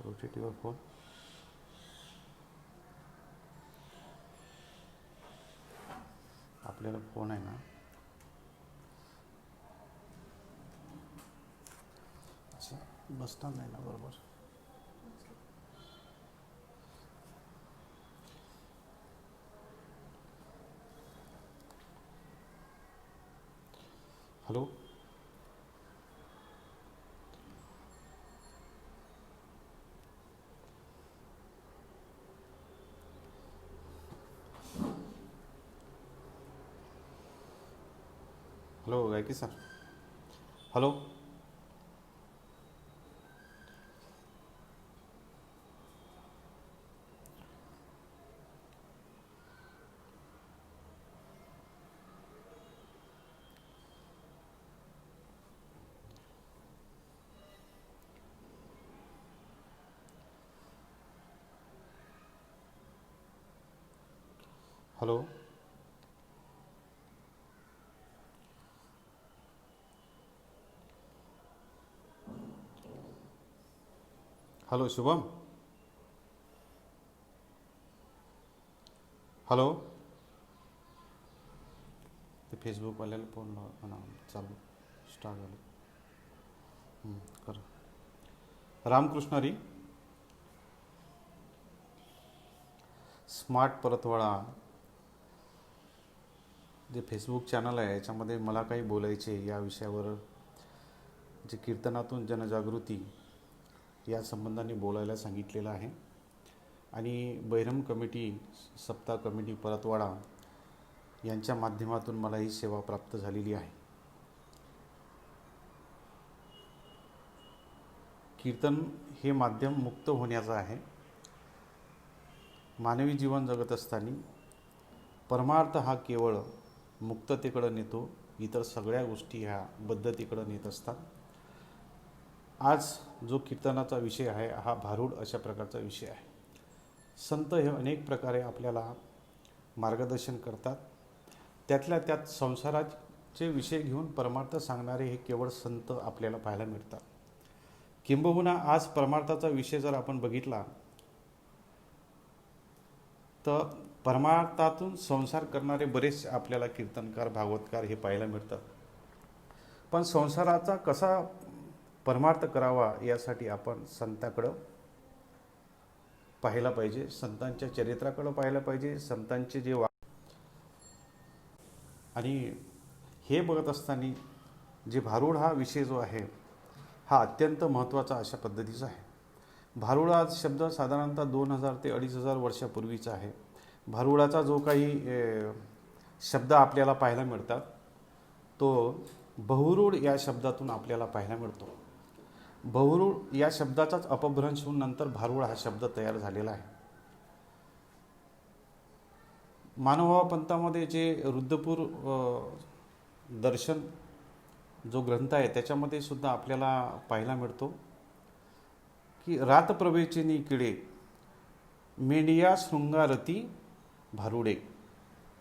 Rotate your phone. आपल्याला phone आहे ना, अच्छा बसणार नाही ना बरोबर. हॅलो. हॅलो गायकी sir. Hello. Hello. Hello Shubham. Hello. ते फेसबुकवाल्याला फोन म्हणा चालू स्टार्ट झालं. कर. रामकृष्ण हरी. स्मार्ट परतवाडा जे फेसबुक चॅनल आहे याच्यामध्ये मला काही बोलायचे या विषयावर, जे कीर्तनातून जनजागृती या संबंधाने बोलायला सांगितलेलं आहे. आणि बहिरम कमिटी, सप्ताह कमिटी परतवाडा यांच्या माध्यमातून मला ही सेवा प्राप्त झालेली आहे. कीर्तन हे माध्यम मुक्त होण्याचं आहे. मानवी जीवन जगत असताना परमार्थ हा केवळ मुक्ततेकडं नेतो, इतर सगळ्या गोष्टी ह्या बद्धतेकडं नेत असतात. आज जो कीर्तनाचा विषय आहे हा भारूड अशा प्रकारचा विषय आहे. संत हे अनेक प्रकारे आपल्याला मार्गदर्शन करतात. त्यातल्या त्यात संसाराचे विषय घेऊन परमार्थ सांगणारे हे केवळ संत आपल्याला पाहायला मिळतात. किंबहुना आज परमार्थाचा विषय जर आपण बघितला तर परमार्थातून संसार करणारे बरेच आपल्याला कीर्तनकार, भागवतकार हे पाहायला मिळतात. पण संसाराचा कसा परमार्थ करावा यासाठी आपण संताकडं पाहायला पाहिजे, संतांच्या चरित्राकडं पाहायला पाहिजे, संतांचे जे आणि हे बघत असताना जे भारूड हा विषय जो आहे हा अत्यंत महत्त्वाचा अशा पद्धतीचा आहे. भारूड हा शब्द साधारणतः 2000 ते 2500 वर्षापूर्वीचा आहे. भारूडाचा जो काही शब्द आपल्याला पाहायला मिळतात तो बहुरूढ या शब्दातून आपल्याला पाहायला मिळतो. बहुरूढ या शब्दाचाच अपभ्रंश होऊन नंतर भारूड हा शब्द तयार झालेला आहे. मानवभाव पंथामध्ये जे रुद्रपूर दर्शन जो ग्रंथ आहे त्याच्यामध्ये सुद्धा आपल्याला पाहायला मिळतो की रातप्रभेचे किडे मेंढिया शृंगारती भारुडे.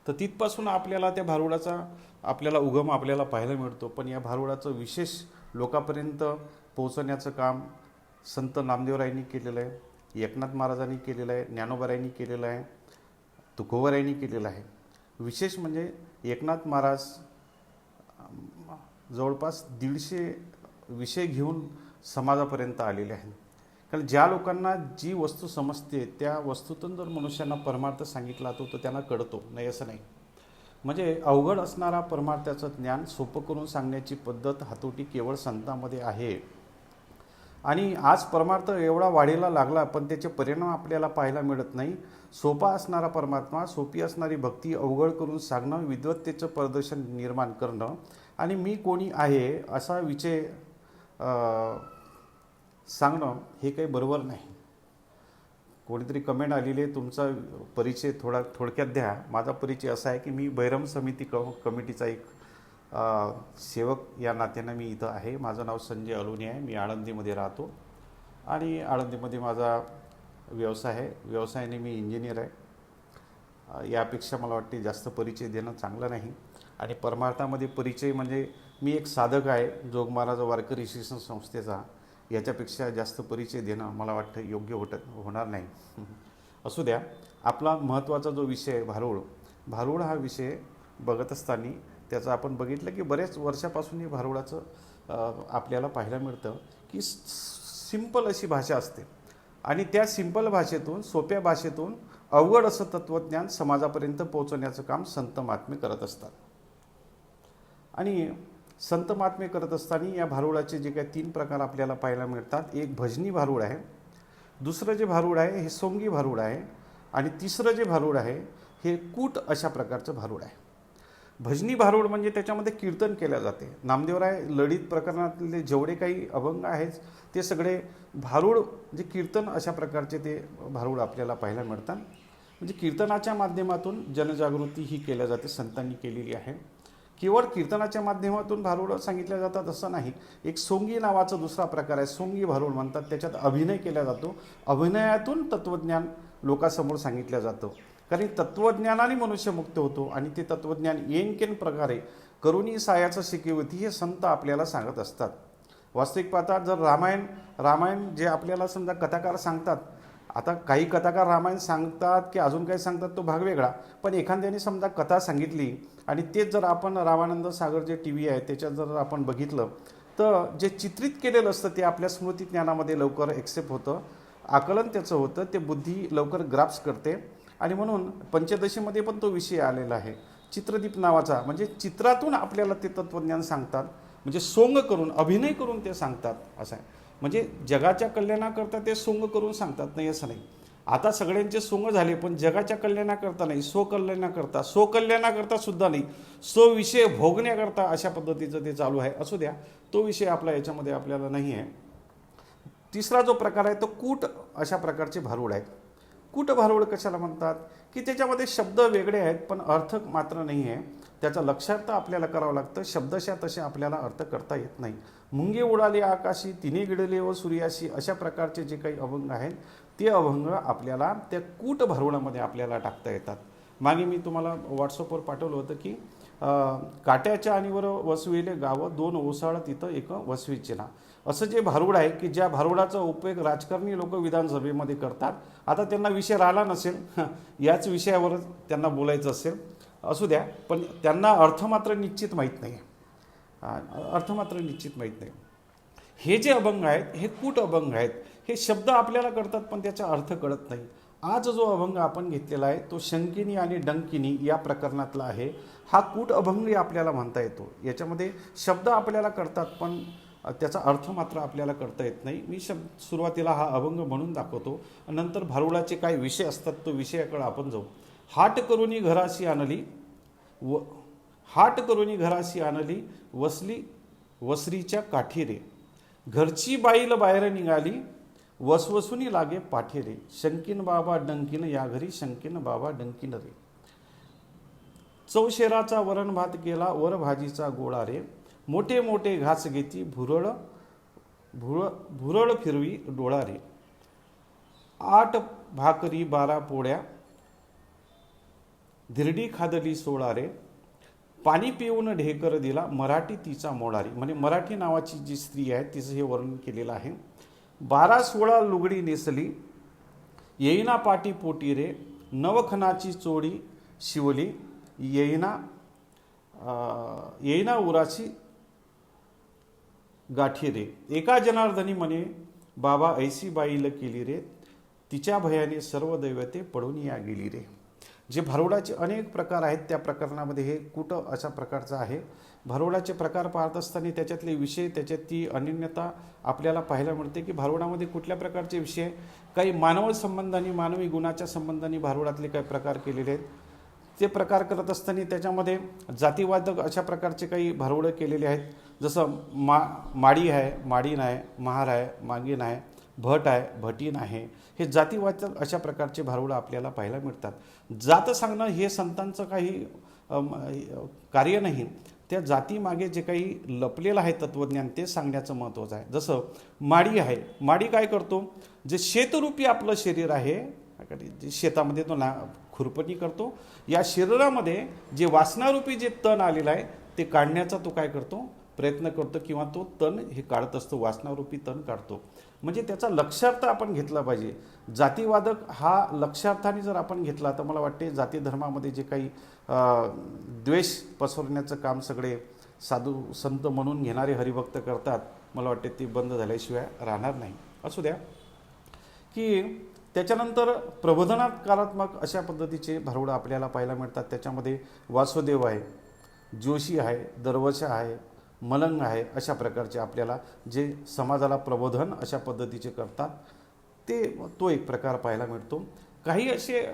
तर तिथपासून आपल्याला त्या भारुडाचा आपल्याला उगम आपल्याला पाहायला मिळतो. पण या भारुडाचं विशेष लोकांपर्यंत पोहोचवण्याचं काम संत नामदेवरायांनी केलेलं आहे, एकनाथ महाराजांनी केलेलं आहे, ज्ञानोबारायांनी केलेलं आहे, तुकोबारायांनी केलेलं आहे. विशेष म्हणजे एकनाथ महाराज जवळपास 150 विषय घेऊन समाजापर्यंत आलेले आहेत. कारण ज्या लोकांना जी वस्तू समजते त्या वस्तूतून जर मनुष्यांना परमार्थ सांगितला तो त्यांना कळतो, नाही असं नाही. म्हणजे अवघड असणारा परमार्थाचं ज्ञान सोपं करून सांगण्याची पद्धत, हातोटी केवळ संतांमध्ये आहे. आणि आज परमार्थ एवढा वाढीला लागला पण त्याचे परिणाम आपल्याला पाहायला मिळत नाही. सोपा असणारा परमात्मा, सोपी असणारी भक्ती अवघड करून सांगणं, विद्वत्तेचं प्रदर्शन निर्माण करणं आणि मी कोणी आहे असा विषय सांगणं हे काही बरोबर नाही. कोणीतरी कमेंट आलेली आहे, तुमचा परिचय थोडक्यात द्या. माझा परिचय असा आहे की मी बहिरम समिती कमिटीचा एक सेवक या नात्यानं मी इथं आहे. माझं नाव संजय अलोनी आहे. मी आळंदीमध्ये राहतो आणि आळंदीमध्ये माझा व्यवसाय आहे. व्यवसायाने मी इंजिनियर आहे. यापेक्षा मला वाटते जास्त परिचय देणं चांगलं नाही. आणि परमार्थामध्ये परिचय म्हणजे मी एक साधक आहे, जोग महाराज वारकरी शिक्षण संस्थेचा. याच्यापेक्षा जास्त परिचय देणं मला वाटतं योग्य होणार नाही. असू द्या. आपला महत्त्वाचा जो विषय आहे भारूड हा विषय बघत असताना त्याचं आपण बघितलं की बऱ्याच वर्षापासून भारुडाचं आपल्याला पाहायला मिळतं की सिंपल अशी भाषा असते आणि त्या सिंपल भाषेतून, सोप्या भाषेतून अवघड असं तत्त्वज्ञान समाजापर्यंत पोहोचवण्याचं काम संत महात्मे करत असतात. आणि संत महात्मे करत असताना या भारुडाचे जे काही 3 प्रकार आपल्याला पाहायला मिळतात. एक भजनी भारूड आहे, दुसरं जे भारूड आहे हे सोंगी भारूड आहे आणि तिसरं जे भारूड आहे हे कूट अशा प्रकारचं भारूड आहे. भजनी भारूड म्हणजे त्याच्यामध्ये कीर्तन केल्या जाते. नामदेवराय ललित प्रकरणातले जेवढे काही अभंग आहेत ते सगळे भारूड जे कीर्तन अशा प्रकारचे ते भारूड आपल्याला पाहायला मिळतात. म्हणजे कीर्तनाच्या माध्यमातून जनजागृती ही केल्या जाते, संतांनी केलेली आहे. केवळ कीर्तनाच्या माध्यमातून भारूड सांगितल्या जातात असं नाही. एक सोंगी नावाचा दुसरा प्रकार आहे, सोंगी भारूड म्हणतात. त्याच्यात अभिनय केला जातो. अभिनयातून तत्त्वज्ञान लोकांसमोर सांगितलं जातं. कारण तत्त्वज्ञानाने मनुष्य मुक्त होतो आणि ते तत्त्वज्ञान येनकेन प्रकारे करुणी सायाचं शिकवती हे संत आपल्याला सांगत असतात. वास्तविक पाहता जर रामायण जे आपल्याला समजा कथाकार सांगतात, आता काही कथाकार रामायण सांगतात की अजून काही सांगतात तो भाग वेगळा, पण एखाद्याने समजा कथा सांगितली आणि तेच जर आपण रामानंद सागर जे TV आहे त्याच्यात जर आपण बघितलं तर जे चित्रित केलेलं असतं ते आपल्या स्मृती ज्ञानामध्ये लवकर एक्सेप्ट होतं, आकलन त्याचं होतं, ते बुद्धी लवकर ग्राप्स करते. आणि म्हणून पंचदशीमध्ये पण तो विषय आलेला आहे चित्रदीप नावाचा. म्हणजे चित्रातून आपल्याला ते तत्त्वज्ञान सांगतात, म्हणजे सोंग करून अभिनय करून ते सांगतात असं आहे. म्हणजे जगाच्या कल्याणाकरता ते सोंग करून सांगतात, नाही असं नाही. आता सगळ्यांचे सोंग झाले पण जगाच्या कल्याणाकरता नाही, स्वकल्याणाकरता सुद्धा नाही, विषय भोगण्याकरता अशा पद्धतीचं ते चालू आहे. असू द्या, तो विषय आपला याच्यामध्ये आपल्याला नाही आहे. तिसरा जो प्रकार आहे तो कूट अशा प्रकारचे भारूड आहेत. कूट भारूड कशाला म्हणतात की त्याच्यामध्ये शब्द वेगळे आहेत पण अर्थ मात्र नाही आहे. त्याचा लक्षार्थ आपल्याला करावं लागतं. शब्दशः तसे आपल्याला अर्थ करता येत नाही. मुंगे उडाले आकाशी, तिने गिळले व सूर्याशी अशा प्रकारचे जे काही अभंग आहेत ते अभंग आपल्याला त्या कूट भारुडामध्ये आपल्याला टाकता येतात. मागे मी तुम्हाला व्हॉट्सअपवर पाठवलं होतं की काट्याच्या आणीवर वसविले गावं, 2 ओसाळ तिथं एक वसवीचे ना, असं जे भारूड आहे की ज्या भारुडाचा उपयोग राजकारणी लोक विधानसभेमध्ये करतात. आता त्यांना विषय राहिला नसेल, याच विषयावर त्यांना बोलायचं असेल, असू द्या, पण त्यांना अर्थ मात्र निश्चित माहीत नाही. हे जे अभंग आहेत हे कूट अभंग आहेत. हे शब्द आपल्याला कळतात पण त्याचा अर्थ कळत नाही. आज जो अभंग आपण घेतलेला आहे तो शंकिनी आणि डंकिनी या प्रकरणातला आहे. हा कूट अभंग आपल्याला म्हणता येतो. याच्यामध्ये शब्द आपल्याला कळतात पण त्याचा अर्थ मात्र आपल्याला करता येत नाही. मी सुरुवातीला हा अभंग म्हणून दाखवतो, नंतर भारुडाचे काय विषय असतात तो विषयाकडे आपण जाऊ. हाट करुनी घराशी आणली वसली वसरीच्या काठी रे, घरची बाईल बाहेर निघाली वसवसुनी लागे पाठी रे, शंकीन बाबा डंकीन या घरी, शंकीन बाबा डंकीन रे. चौशेराचा वरण भात केला वर भाजीचा गोळा रे, मोठे मोठे घास घेती भुरळ फिरवी डोळा रे, 8 भाकरी 12 पोळ्या धिरडी खादली 16 रे, पाणी पिऊन ढेकर दिला मराठी तिचा मोडारी. म्हणजे मराठी नावाची जी स्त्री आहे तिचं हे वर्णन केलेलं आहे. 12-16 लुगडी नेसली येईना पाटी पोटी रे, नवखनाची चोळी शिवली येईना उराची गाठी रे, एका जनार्दनी म्हणे बाबा ऐसी बाईल केली रे, तिच्या भयाने सर्व दैवते पडून या गेली रे. जे भारुडाचे अनेक प्रकार आहेत त्या प्रकरणामध्ये हे कूट अशा प्रकारचं आहे. भारुडाचे प्रकार पाहत असताना त्याच्यातले विषय, त्याच्यात ती अनन्यता आपल्याला पाहायला मिळते की भारुडामध्ये कुठल्या प्रकारचे विषय, काही मानव संबंधाने, मानवी गुणाच्या संबंधाने भारुडातले काही प्रकार केलेले आहेत. ते प्रकार करत असताना त्याच्यामध्ये जातीवादक अशा प्रकारचे काही भारुडं केलेले आहेत. जसं माडी आहे, माडीन आहे, महार आहे, मागीन आहे, भट आहे, भटीन आहे. हे जातीवाचक अशा प्रकारचे भारुडं आपल्याला पाहायला मिळतात. जात सांगणं हे संतांचं काही कार्य नाही. त्या जातीमागे जे काही लपलेलं आहे तत्त्वज्ञान ते सांगण्याचं महत्त्वाचं आहे. जसं माडी आहे, माडी काय करतो, जे शेतरूपी आपलं शरीर आहे, जे शेतामध्ये तो खुरपणी करतो, या शरीरामध्ये जे वासनारूपी जे तण आलेलं आहे ते काढण्याचा तो काय करतो, प्रयत्न करतो किंवा तो तण हे काढत असतो, वासनारूपी तण काढतो. म्हणजे त्याचा लक्षार्थ आपण घेतला पाहिजे. जातीवादक हा लक्षार्थाने जर आपण घेतला तर मला वाटते जाती धर्मामध्ये जे काही द्वेष पसरवण्याचं काम सगळे साधू संत म्हणून घेणारे हरिभक्त करतात, मला वाटते ते बंद झाल्याशिवाय राहणार नाही. असू द्या की त्याच्यानंतर प्रबोधनात्मक अशा पद्धतीचे भारुडं आपल्याला पाहायला मिळतात. त्याच्यामध्ये वासुदेव आहे, जोशी आहे, दरवशा आहे, मलंग आहे, अशा प्रकारचे आपल्याला जे समाजाला प्रबोधन अशा पद्धतीचे करतात तो एक प्रकार पाहायला मिळतो. काही असे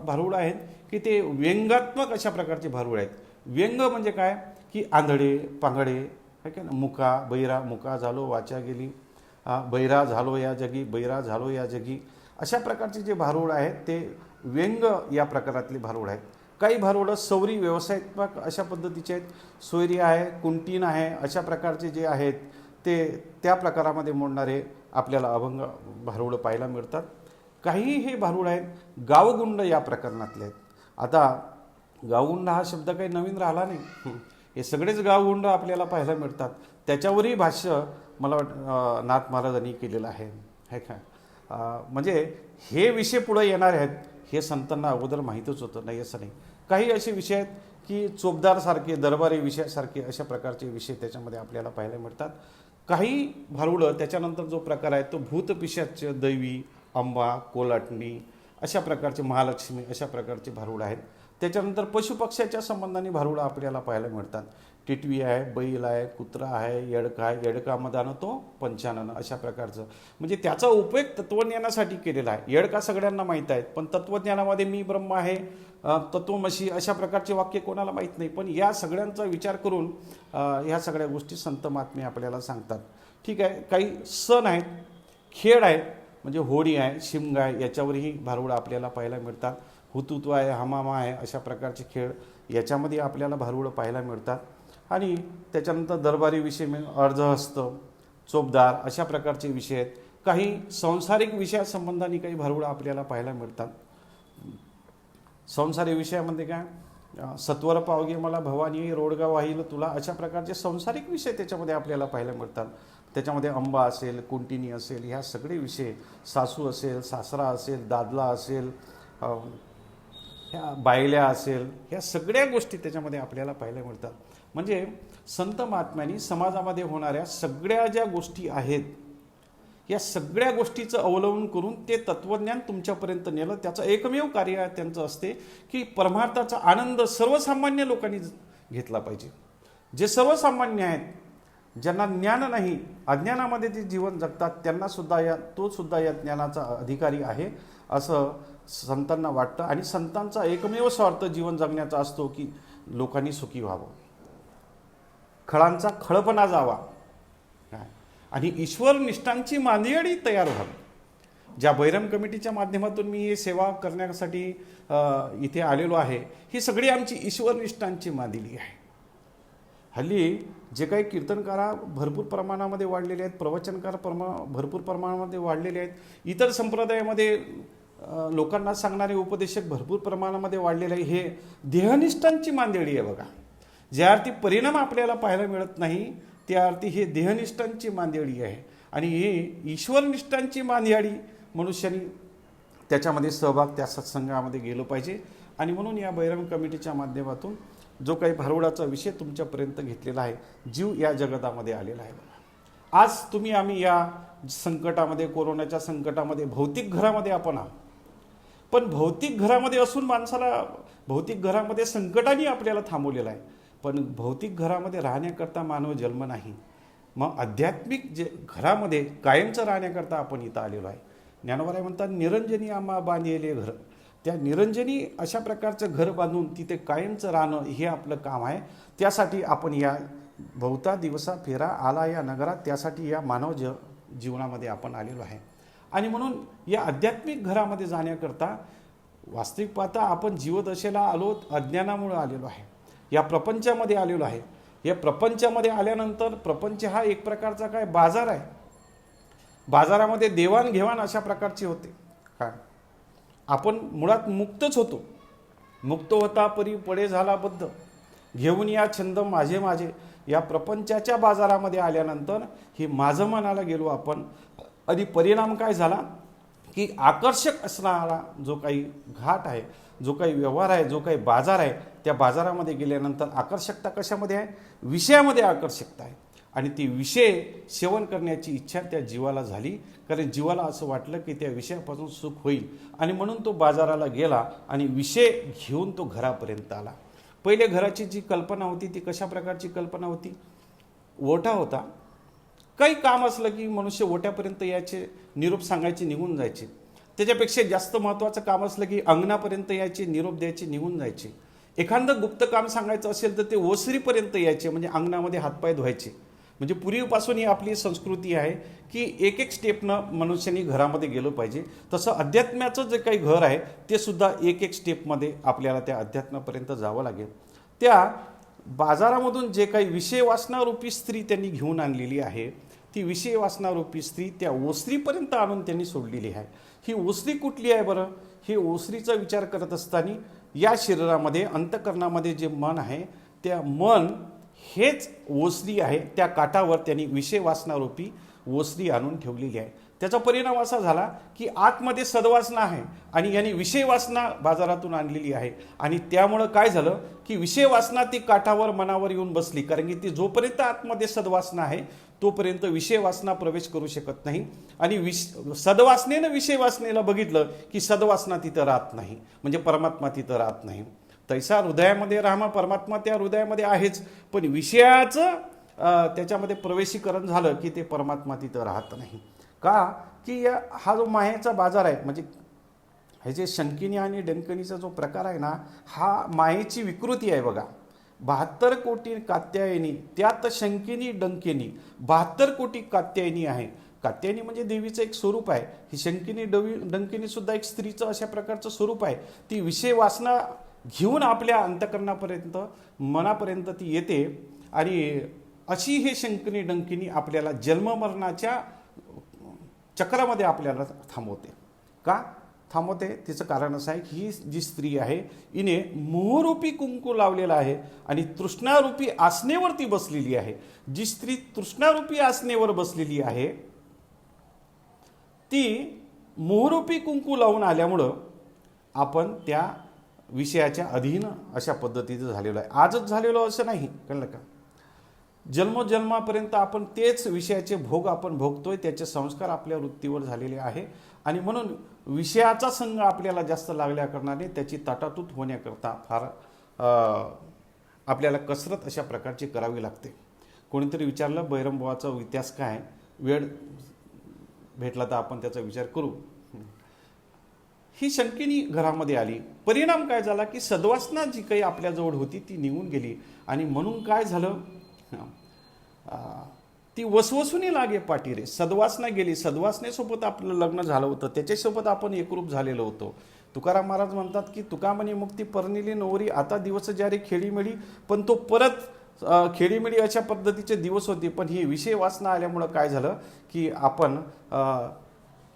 भारुड आहेत की ते व्यंगात्मक अशा प्रकारचे भारुड आहेत. व्यंग म्हणजे काय की आंधळे पांगडे है का ना, मुका बैरा, मुका झालो वाचा गेली, बैरा झालो या जगी, बैरा झालो या जगी, अशा प्रकारचे जे भारुड आहेत ते व्यंग या प्रकारातले भारुड आहेत. काही भारुडं सौरी व्यवसायात्मक अशा पद्धतीचे आहेत. सोयरी आहे, कुंटीन आहे, अशा प्रकारचे जे आहेत ते त्या प्रकारामध्ये मोडणारे आपल्याला अभंग भारुडं पाहायला मिळतात. काही हे भारुड आहेत गावगुंड या प्रकरणातले आहेत. आता गावगुंड हा शब्द काही नवीन राहिला नाही, हे सगळेच गावगुंड आपल्याला पाहायला मिळतात. त्याच्यावरही भाष्य मला नाथ महाराजांनी केलेलं आहे का. म्हणजे हे विषय पुढे येणार आहेत हे संतांना अगोदर माहीतच होतं, नाही असं नाही. काही असे विषय आहेत की चोपदारसारखे, दरबारी विषयासारखे अशा प्रकारचे विषय त्याच्यामध्ये आपल्याला पाहायला मिळतात. काही भारुडं त्याच्यानंतर जो प्रकार आहे तो भूतपिशाच, दैवी, अंबा, कोलाटणी अशा प्रकारचे, महालक्ष्मी अशा प्रकारचे भारुड आहेत. त्याच्यानंतर पशुपक्ष्याच्या संबंधाने भारुडं आपल्याला पाहायला मिळतात. टिटवी आहे, बैल आहे, कुत्रा आहे, येडका आहे, येडकामधानं तो पंचानन अशा प्रकारचं. म्हणजे त्याचा उपयोग तत्वज्ञानासाठी केलेला आहे. येडका सगळ्यांना माहीत आहेत, पण तत्वज्ञानामध्ये मी ब्रह्म आहे, तत्वमशी अशा प्रकारचे वाक्य कोणाला माहीत नाही. पण या सगळ्यांचा विचार करून ह्या सगळ्या गोष्टी संत महात्मे आपल्याला सांगतात. ठीक आहे. काही सण आहेत, खेळ आहेत, म्हणजे होळी आहे, शिमगा आहे, याच्यावरही भारुडं आपल्याला पाहायला मिळतात. हुतुतू आहे, हमामा आहे, अशा प्रकारचे खेळ याच्यामध्ये आपल्याला भारुडं पाहायला मिळतात. आणि त्याच्यानंतर दरबारी विषय म्हणजे अर्धहस्त, चोपदार अशा प्रकारचे विषय आहेत. काही सांसारिक विषयासंबंधाने काही भारुडं आपल्याला पाहायला मिळतात. संसारिक विषयामध्ये काय, सत्वर पावगे मला भवानी, रोडगा वाहिल तुला, अशा प्रकारचे संसारिक विषय त्याच्यामध्ये आपल्याला पाहायला मिळतात. त्याच्यामध्ये अंबा असेल, कुंटिनी असेल, ह्या सगळे विषय, सासू असेल, सासरा असेल, दादला असेल, ह्या बायल्या असेल, ह्या सगळ्या गोष्टी त्याच्यामध्ये आपल्याला पाहायला मिळतात. म्हणजे संत महात्म्यांनी समाजामध्ये होणाऱ्या सगळ्या ज्या गोष्टी आहेत या सगळ्या गोष्टीचं अवलंबन करून ते तत्वज्ञान तुमच्यापर्यंत नेलं. त्याचं एकमेव कार्य त्यांचं असते की परमार्थाचा आनंद सर्वसामान्य लोकांनी घेतला पाहिजे. जे सर्वसामान्य आहेत, ज्यांना ज्ञान नाही, अज्ञानामध्ये जे जीवन जगतात, त्यांना सुद्धा तो सुद्धा या ज्ञानाचा अधिकारी आहे असं संतांना वाटतं. आणि संतांचा एकमेव स्वार्थ जीवन जगण्याचा असतो की लोकांनी सुखी व्हावं, खळांचा खळपणा जावा आणि ईश्वर निष्ठांची मांदियाळी तयार व्हावी. ज्या बैरम कमिटीच्या माध्यमातून मी हे सेवा करण्यासाठी इथे आलेलो आहे, ही सगळी आमची ईश्वर निष्ठांची मांदिली आहे. हल्ली जे काही कीर्तनकार भरपूर प्रमाणामध्ये वाढलेले आहेत, प्रवचनकार भरपूर प्रमाणामध्ये वाढलेले आहेत, इतर संप्रदायामध्ये लोकांना सांगणारे उपदेशक भरपूर प्रमाणामध्ये वाढलेले आहे. हे देहनिष्ठांची मांदियाळी आहे बघा. ज्या अर्थी परिणाम आपल्याला पाहायला मिळत नाही, त्या अर्थी हे देहनिष्ठांची मांदियाळी आहे. आणि हे ईश्वरनिष्ठांची मांदियाळी मनुष्याने त्याच्यामध्ये सहभाग, त्या सत्संगामध्ये गेलो पाहिजे. आणि म्हणून या बैरम कमिटीच्या माध्यमातून जो काही भारुडाचा विषय तुमच्यापर्यंत घेतलेला आहे, जीव या जगतामध्ये आलेला आहे. आज आम्ही या संकटामध्ये, कोरोनाच्या संकटामध्ये, भौतिक घरामध्ये आपण आहोत. पण भौतिक घरामध्ये असून माणसाला भौतिक घरामध्ये संकटाने आपल्याला थांबवलेलं आहे. पण भौतिक घरामध्ये राहण्याकरता मानव जन्म नाही. मग आध्यात्मिक जे घरामध्ये कायमचं राहण्याकरता आपण इथं आलेलो आहे. ज्ञानोबा म्हणतात, निरंजनी आम्हा बांधलेले घर. त्या निरंजनी अशा प्रकारचं घर बांधून तिथे कायमचं राहणं हे आपलं काम आहे. त्यासाठी आपण या बहुता दिवसा फेरा आला या नगरात, त्यासाठी या मानव जीवनामध्ये आपण आलेलो आहे. आणि म्हणून या आध्यात्मिक घरामध्ये जाण्याकरता वास्तविक पाहता आपण जीवदशेला आलो, अज्ञानामुळे आलेलो आहे, या प्रपंचामध्ये आलेलो आहे. या प्रपंचामध्ये आल्यानंतर प्रपंच हा एक प्रकारचा काय बाजार आहे. बाजारामध्ये देवाणघेवाण अशा प्रकारची होते. काय आपण मुळात मुक्तच होतो. मुक्त होता परी पडे झाला बद्ध, घेऊन या छंद माझे माझे. या प्रपंचाच्या बाजारामध्ये आल्यानंतर हे माझं म्हणायला गेलो आपण, आणि परिणाम काय झाला की आकर्षक असणारा जो काही घाट आहे, जो काही व्यवहार आहे, जो काही बाजार आहे, त्या बाजारामध्ये गेल्यानंतर आकर्षकता कशामध्ये आहे? विषयामध्ये आकर्षकता आहे. आणि ती विषय सेवन करण्याची इच्छा त्या जीवाला झाली, कारण जीवाला असं वाटलं की त्या विषयापासून सुख होईल, आणि म्हणून तो बाजाराला गेला आणि विषय घेऊन तो घरापर्यंत आला. पहिले घराची जी कल्पना होती ती कशा प्रकारची कल्पना होती? ओढा होता. काही काम असलं की मनुष्य ओट्यापर्यंत यायचे, निरोप सांगायचे, निघून जायचे. त्याच्यापेक्षा जास्त महत्त्वाचं काम असलं की अंगणापर्यंत यायचे, निरोप द्यायचे, निघून जायचे. एखादं गुप्त काम सांगायचं असेल तर ते ओसरीपर्यंत यायचे, म्हणजे अंगणामध्ये हातपाय धुवायचे. म्हणजे पूर्वीपासून ही आपली संस्कृती आहे की एक एक स्टेपनं मनुष्याने घरामध्ये गेलं पाहिजे. तसं अध्यात्माचं जे काही घर आहे ते सुद्धा एक एक स्टेपमध्ये आपल्याला त्या अध्यात्मापर्यंत जावं लागेल. त्या बाजारामधून जे काही विषय वासनारूपी स्त्री त्यांनी घेऊन आणलेली आहे, ती विषय वासनारूपी स्त्री त्या ओसरीपर्यंत आणून त्यांनी सोडलेली आहे. ही ओसरी कुठली आहे बरं? ही ओसरीचा विचार करत असताना या शरीरामध्ये, अंतःकरणामध्ये जे मन आहे, त्या मन हेच ओसरी आहे. त्या काठावर त्यांनी विषय वासनारूपी ओसरी आणून ठेवलेली आहे. त्याचा परिणाम असा झाला की आतमध्ये सद्वासना आहे आणि यांनी विषय वासना बाजारातून आणलेली आहे, आणि त्यामुळं काय झालं की विषय वासना ती काठावर, मनावर येऊन बसली. कारण की ती जोपर्यंत आतमध्ये सद्वासना आहे तोपर्यंत विषय वासना प्रवेश करू शकत नाही. आणि सद्वासनेनं विषय वासनेला बघितलं की सद्वासना तिथं राहत नाही, म्हणजे परमात्मा तिथं राहत नाही. तैसा हृदयामध्ये रामा, परमात्मा त्या हृदयामध्ये आहेच, पण विषयाचं त्याच्यामध्ये प्रवेशीकरण झालं की ते परमात्मा तिथं राहत नाही. का? की हा जो मायेचा बाजार आहे, म्हणजे हे जे शंकिनी आणि डंकिनीचा जो प्रकार आहे ना, हा मायेची विकृती आहे बघा. 72 कोटी कात्यायनी, त्यात शंकिनी डंकिनी 72 कोटी कात्यायनी आहे. कात्यायनी म्हणजे देवीचं एक स्वरूप आहे. ही शंकिनी डंकिनी सुद्धा एक स्त्रीचं अशा प्रकारचं स्वरूप आहे. ती विषय वासना घेऊन आपल्या अंतःकरणापर्यंत, मनापर्यंत ती येते, आणि अशी हे शंकिनी डंकिनी आपल्याला जन्ममरणाच्या चक्रामध्ये आपल्याला थांबवते. का थांबवते? तिचं कारण असं आहे की ही जी स्त्री आहे हिने मोहरूपी कुंकू लावलेला आहे आणि तृष्णारूपी आसनेवरती बसलेली आहे. जी स्त्री तृष्णारूपी आसनेवर बसलेली आहे ती मोहरूपी कुंकू लावून आल्यामुळं आपण त्या विषयाच्या अधीन अशा पद्धतीचं झालेलो आहे. आजच झालेलो असं नाही, कळलं का? जन्मजन्मापर्यंत आपण तेच विषयाचे भोग आपण भोगतोय, त्याचे संस्कार आपल्या वृत्तीवर झालेले आहे, आणि म्हणून विषयाचा संग आपल्याला जास्त लागल्या कारणाने त्याची ताटातूट होण्याकरता फार आपल्याला कसरत अशा प्रकारची करावी लागते. कोणीतरी विचारलं बैरमबुवाचा इतिहास काय? वेळ भेटला तर आपण त्याचा विचार करू. ही शंकिनी घरामध्ये आली. परिणाम काय झाला की सद्वासना जी काही आपल्याजवळ होती ती निघून गेली, आणि म्हणून काय झालं, ती वसवसूनी लागे पाठी रे. सद्वासना गेली. सद्वासनेसोबत आपलं लग्न झालं होतं, त्याच्यासोबत आपण एकरूप झालेलो होतो. तुकाराम महाराज म्हणतात की तुका म्हणे मुक्ती परनिली नवरी, आता दिवस जारी खेळीमेळी. पण तो परत खेळीमेळी अशा पद्धतीचे दिवस होते. पण ही विषय वासना आल्यामुळं काय झालं की आपण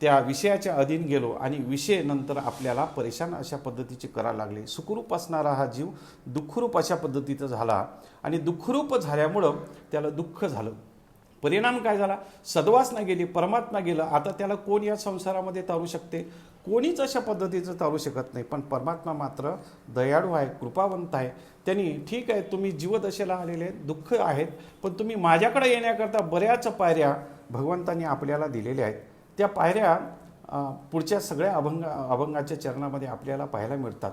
त्या विषयाच्या अधीन गेलो, आणि विषय नंतर आपल्याला परेशान अशा पद्धतीचे करायला लागले. सुखरूप असणारा हा जीव दुःखरूप अशा पद्धतीचा झाला, आणि दुःखरूप झाल्यामुळं त्याला दुःख झालं. परिणाम काय झाला? सद्वासना गेली, परमात्मा गेला. आता त्याला कोण या संसारामध्ये तारू शकते? कोणीच अशा पद्धतीचं तारू शकत नाही. पण परमात्मा मात्र दयाळू आहे, कृपावंत आहे. त्यांनी ठीक आहे, तुम्ही जीवदशेला आलेले आहेत, दुःख आहेत, पण तुम्ही माझ्याकडे येण्याकरता बऱ्याच पायऱ्या भगवंतांनी आपल्याला दिलेल्या आहेत. त्या पायऱ्या पुढच्या सगळ्या अभंगाच्या चरणामध्ये आपल्याला पाहायला मिळतात.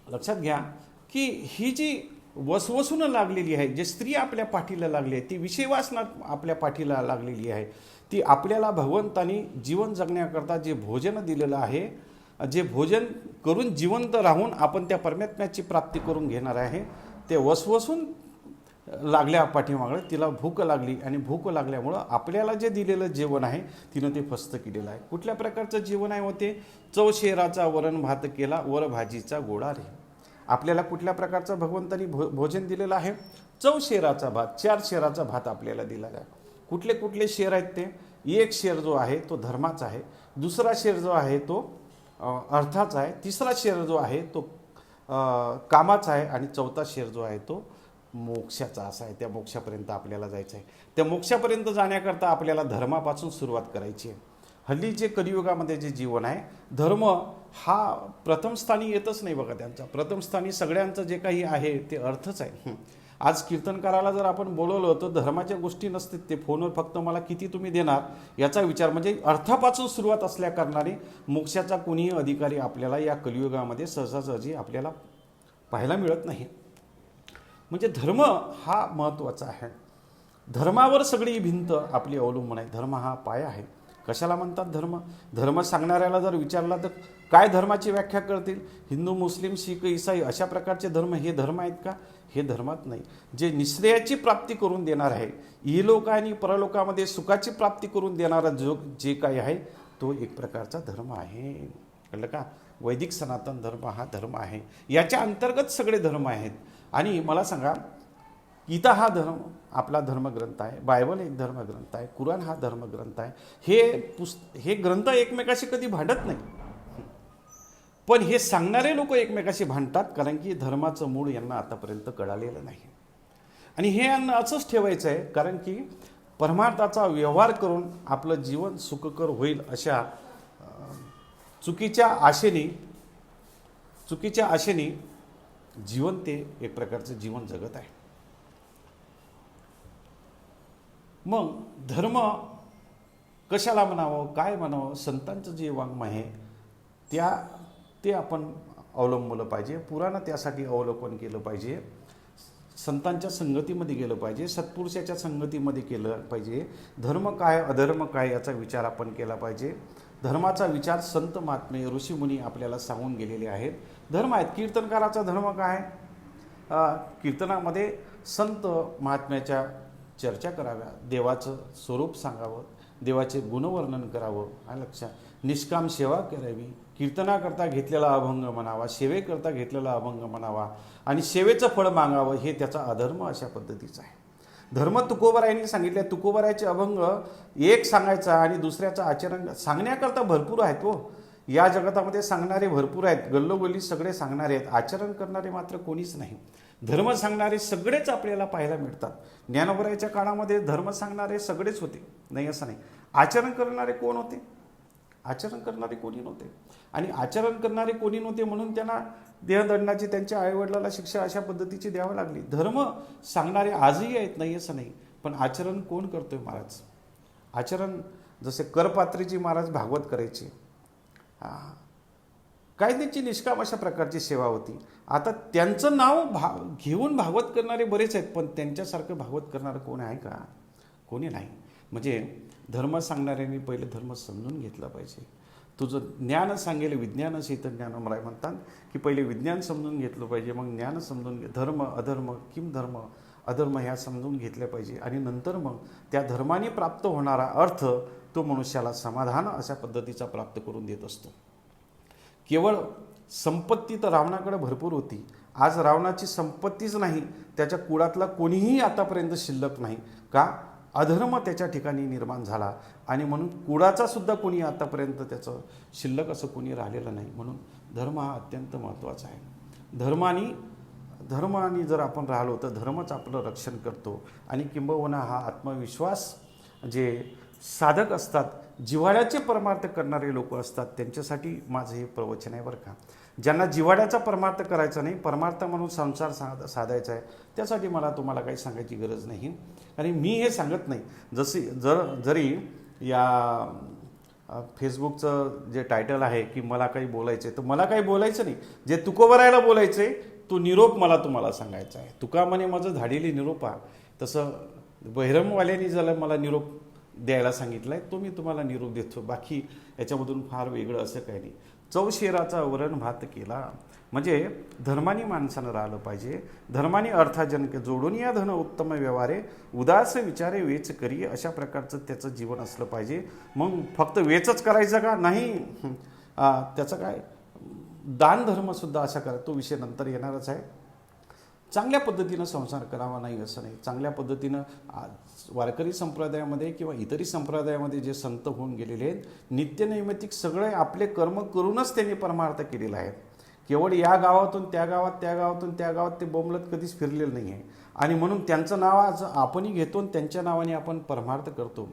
लक्षात घ्या की ही जी वसवसून लागलेली आहे, जे स्त्री आपल्या पाठीला लागली आहे, ती विषयवासना आपल्या पाठीला लागलेली आहे, ती आपल्याला भगवंतानी जीवन जगण्याकरता जे भोजन दिलेलं आहे, जे भोजन करून जिवंत राहून आपण त्या परमात्म्याची प्राप्ती करून घेणार आहे, ते वसवसून लागल्या पाठीमागं तिला भूक लागली, आणि भूक लागल्यामुळं आपल्याला जे दिलेलं जेवण आहे तिनं ते फस्त केलेलं आहे. कुठल्या प्रकारचं जेवण आहे होते? चौशेराचा वरण भात केला, वर भाजीचा गोडा रे. आपल्याला कुठल्या प्रकारचं भगवंतानी भोजन दिलेलं आहे? चौशेराचा भात, 4 शेराचा भात आपल्याला दिलेला आहे. कुठले कुठले शेर आहेत ते? एक शेर जो आहे तो धर्माचा आहे, दुसरा शेर जो आहे तो अर्थाचा आहे, तिसरा शेर जो आहे तो कामाचा आहे, आणि चौथा शेर जो आहे तो मोक्षाचा असा आहे, त्या मोक्षापर्यंत आपल्याला जायचं आहे. त्या मोक्षापर्यंत जाण्याकरता आपल्याला धर्मापासून सुरुवात करायची आहे. हल्ली जे कलियुगामध्ये जे जीवन आहे, धर्म हा प्रथम स्थानी येतच नाही बघा. त्यांचा प्रथम स्थानी सगळ्यांचं जे काही आहे ते अर्थच आहे. आज कीर्तनकाराला जर आपण बोलवलं तर धर्माच्या गोष्टी नसतील, ते फोनवर फक्त मला किती तुम्ही देणार याचा विचार, म्हणजे अर्थापासून सुरुवात असल्या कारणाने मोक्षाचा कोणीही अधिकारी आपल्याला या कलियुगामध्ये सहजासहजी आपल्याला पाहायला मिळत नाही. म्हणजे धर्म हा महत्त्वाचा आहे. धर्मावर सगळी भिंत आपली अवलंबून आहे. धर्म हा पाया आहे. कशाला म्हणतात धर्म? धर्म सांगणाऱ्याला जर विचारला तर काय धर्माची व्याख्या करतील? हिंदू, मुस्लिम, शीख, ईसाई अशा प्रकारचे धर्म हे धर्म आहेत का? हे धर्मात नाही. जे निश्रेयाची प्राप्ती करून देणार आहे, इहलोक आणि परलोकामध्ये सुखाची प्राप्ती करून देणारा जो जे काही आहे तो एक प्रकारचा धर्म आहे. कळलं का? वैदिक सनातन धर्म हा धर्म आहे. याच्या अंतर्गत सगळे धर्म आहेत. आणि मला सांगा, गीता हा धर्म आपला धर्मग्रंथ आहे, बायबल एक धर्मग्रंथ आहे, कुराण हा धर्मग्रंथ आहे. हे ग्रंथ एकमेकाशी कधी भांडत नाही, पण हे सांगणारे लोक एकमेकाशी भांडतात, कारण की धर्माचं मूळ यांना आतापर्यंत कळालेलं नाही. आणि हे यांना असंच ठेवायचं आहे, कारण की परमार्थाचा व्यवहार करून आपलं जीवन सुखकर होईल अशा चुकीच्या आशेने जीवन ते एक प्रकारचं जीवन जगत आहे. मग धर्म कशाला म्हणावं, काय म्हणावं? संतांचं जे वाङ्मय आहे ते आपण अवलंबलं पाहिजे. पुराणं त्यासाठी अवलोकन केलं पाहिजे. संतांच्या संगतीमध्ये गेलं पाहिजे, सत्पुरुषाच्या संगतीमध्ये केलं पाहिजे. धर्म काय, अधर्म काय याचा विचार आपण केला पाहिजे. धर्माचा विचार संत महात्मे ऋषीमुनी आपल्याला सांगून गेलेले आहेत. धर्म आहेत. कीर्तनकाराचा धर्म काय? कीर्तनामध्ये संत महात्म्याच्या चर्चा कराव्या, देवाचं स्वरूप सांगावं, देवाचे गुणवर्णन करावं, हा लक्षात. निष्काम सेवा करावी, कीर्तनाकरता घेतलेला अभंग म्हणावा, सेवेकरता घेतलेला अभंग म्हणावा आणि सेवेचं फळ मागावं, हे त्याचा अधर्म अशा पद्धतीचा आहे. धर्म तुकोबरायांनी सांगितले. तुकोबरायाचे अभंग एक सांगायचा आणि दुसऱ्याचं आचरण सांगण्याकरता भरपूर आहेत. या जगतामध्ये सांगणारे भरपूर आहेत, गल्लोगल्ली सगळे सांगणारे आहेत, आचरण करणारे मात्र कोणीच नाही. धर्म सांगणारे सगळेच आपल्याला पाहायला मिळतात. ज्ञानोबरायाच्या काळामध्ये धर्म सांगणारे सगळेच होते, नाही असं नाही. आचरण करणारे कोण होते? आचरण करणारे कोणी नव्हते. आणि आचरण करणारे कोणी नव्हते म्हणून त्यांना देहदंडाची, त्यांच्या आईवडिलाला शिक्षा अशा पद्धतीची द्यावी लागली. धर्म सांगणारे आजही आहेत, नाही असं नाही. पण आचरण कोण करतोय? महाराज. आचरण जसे करपात्रीची महाराज भागवत करायचे, काय त्यांची निष्काम अशा प्रकारची सेवा होती. आता त्यांचं नाव घेऊन भागवत करणारे बरेच आहेत, पण त्यांच्यासारखं भागवत करणारं कोण आहे का? कोणी नाही. म्हणजे धर्म सांगणाऱ्यांनी पहिले धर्म समजून घेतला पाहिजे. तुझं ज्ञान सांगेल विज्ञान शीत ज्ञानमराय म्हणतात की पहिले विज्ञान समजून घेतलं पाहिजे, मग ज्ञान समजून धर्म अधर्म किम धर्म अधर्म ह्या समजून घेतल्या पाहिजे. आणि नंतर मग त्या धर्माने प्राप्त होणारा अर्थ तो मनुष्याला समाधान अशा पद्धतीचा प्राप्त करून देत असतो. केवळ संपत्ती तर रावणाकडे भरपूर होती. आज रावणाची संपत्तीच नाही, त्याच्या कुळातला कोणीही आतापर्यंत शिल्लक नाही. का? अधर्म त्याच्या ठिकाणी निर्माण झाला आणि म्हणून कुळाचा सुद्धा कोणी आतापर्यंत त्याचं शिल्लक असं कोणी राहिलेलं नाही. म्हणून धर्म हा अत्यंत महत्त्वाचा आहे. धर्माने जर आपण राहिलो तर धर्मच आपलं रक्षण करतो. आणि किंबहुना हा आत्मविश्वास जे साधक असतात, जिव्हाळ्याचे परमार्थ करणारे लोक असतात, त्यांच्यासाठी माझं हे प्रवचन आहे बरं का. ज्यांना जिव्हाळ्याचा परमार्थ करायचा नाही, परमार्थ म्हणून संसार साधायचा आहे, त्यासाठी मला तुम्हाला काही सांगायची गरज नाही. आणि मी हे सांगत नाही. जरी या फेसबुकचं जे टायटल आहे की मला काही बोलायचं आहे, तर मला काही बोलायचं नाही. जे तुकोबरायला बोलायचं आहे तो निरोप मला तुम्हाला सांगायचा आहे. तुका म्हणे माझं धाडीली निरोपा, तसं बहिरमवाल्यांनी ज्याला मला निरोप द्यायला सांगितलं आहे तो मी तुम्हाला निरोप देतो. बाकी याच्यामधून फार वेगळं असं काही नाही. चौशेराचा वरण भात केला म्हणजे धर्माने माणसानं राहिलं पाहिजे. धर्माने अर्थाजनक जोडून या धन उत्तम व्यवहारे उदास विचारे वेच करी, अशा प्रकारचं त्याचं जीवन असलं पाहिजे. मग फक्त वेचच करायचं का? नाही. त्याचं काय दान धर्मसुद्धा अशा करा, तो विषय नंतर येणारच आहे. चांगल्या पद्धतीनं संसार करावा, नाही असं नाही. चांगल्या पद्धतीनं वारकरी संप्रदायामध्ये किंवा इतरही संप्रदायामध्ये जे संत होऊन गेलेले आहेत, नित्यनैमित्तिक सगळे आपले कर्म करूनच त्यांनी परमार्थ केलेला आहे. केवळ या गावातून त्या गावात, त्या गावातून त्या गावात ते बोंबलत कधीच फिरलेलं नाही आहे. आणि म्हणून त्यांचं नाव आज आपणही घेतो आणि त्यांच्या नावाने आपण परमार्थ करतो.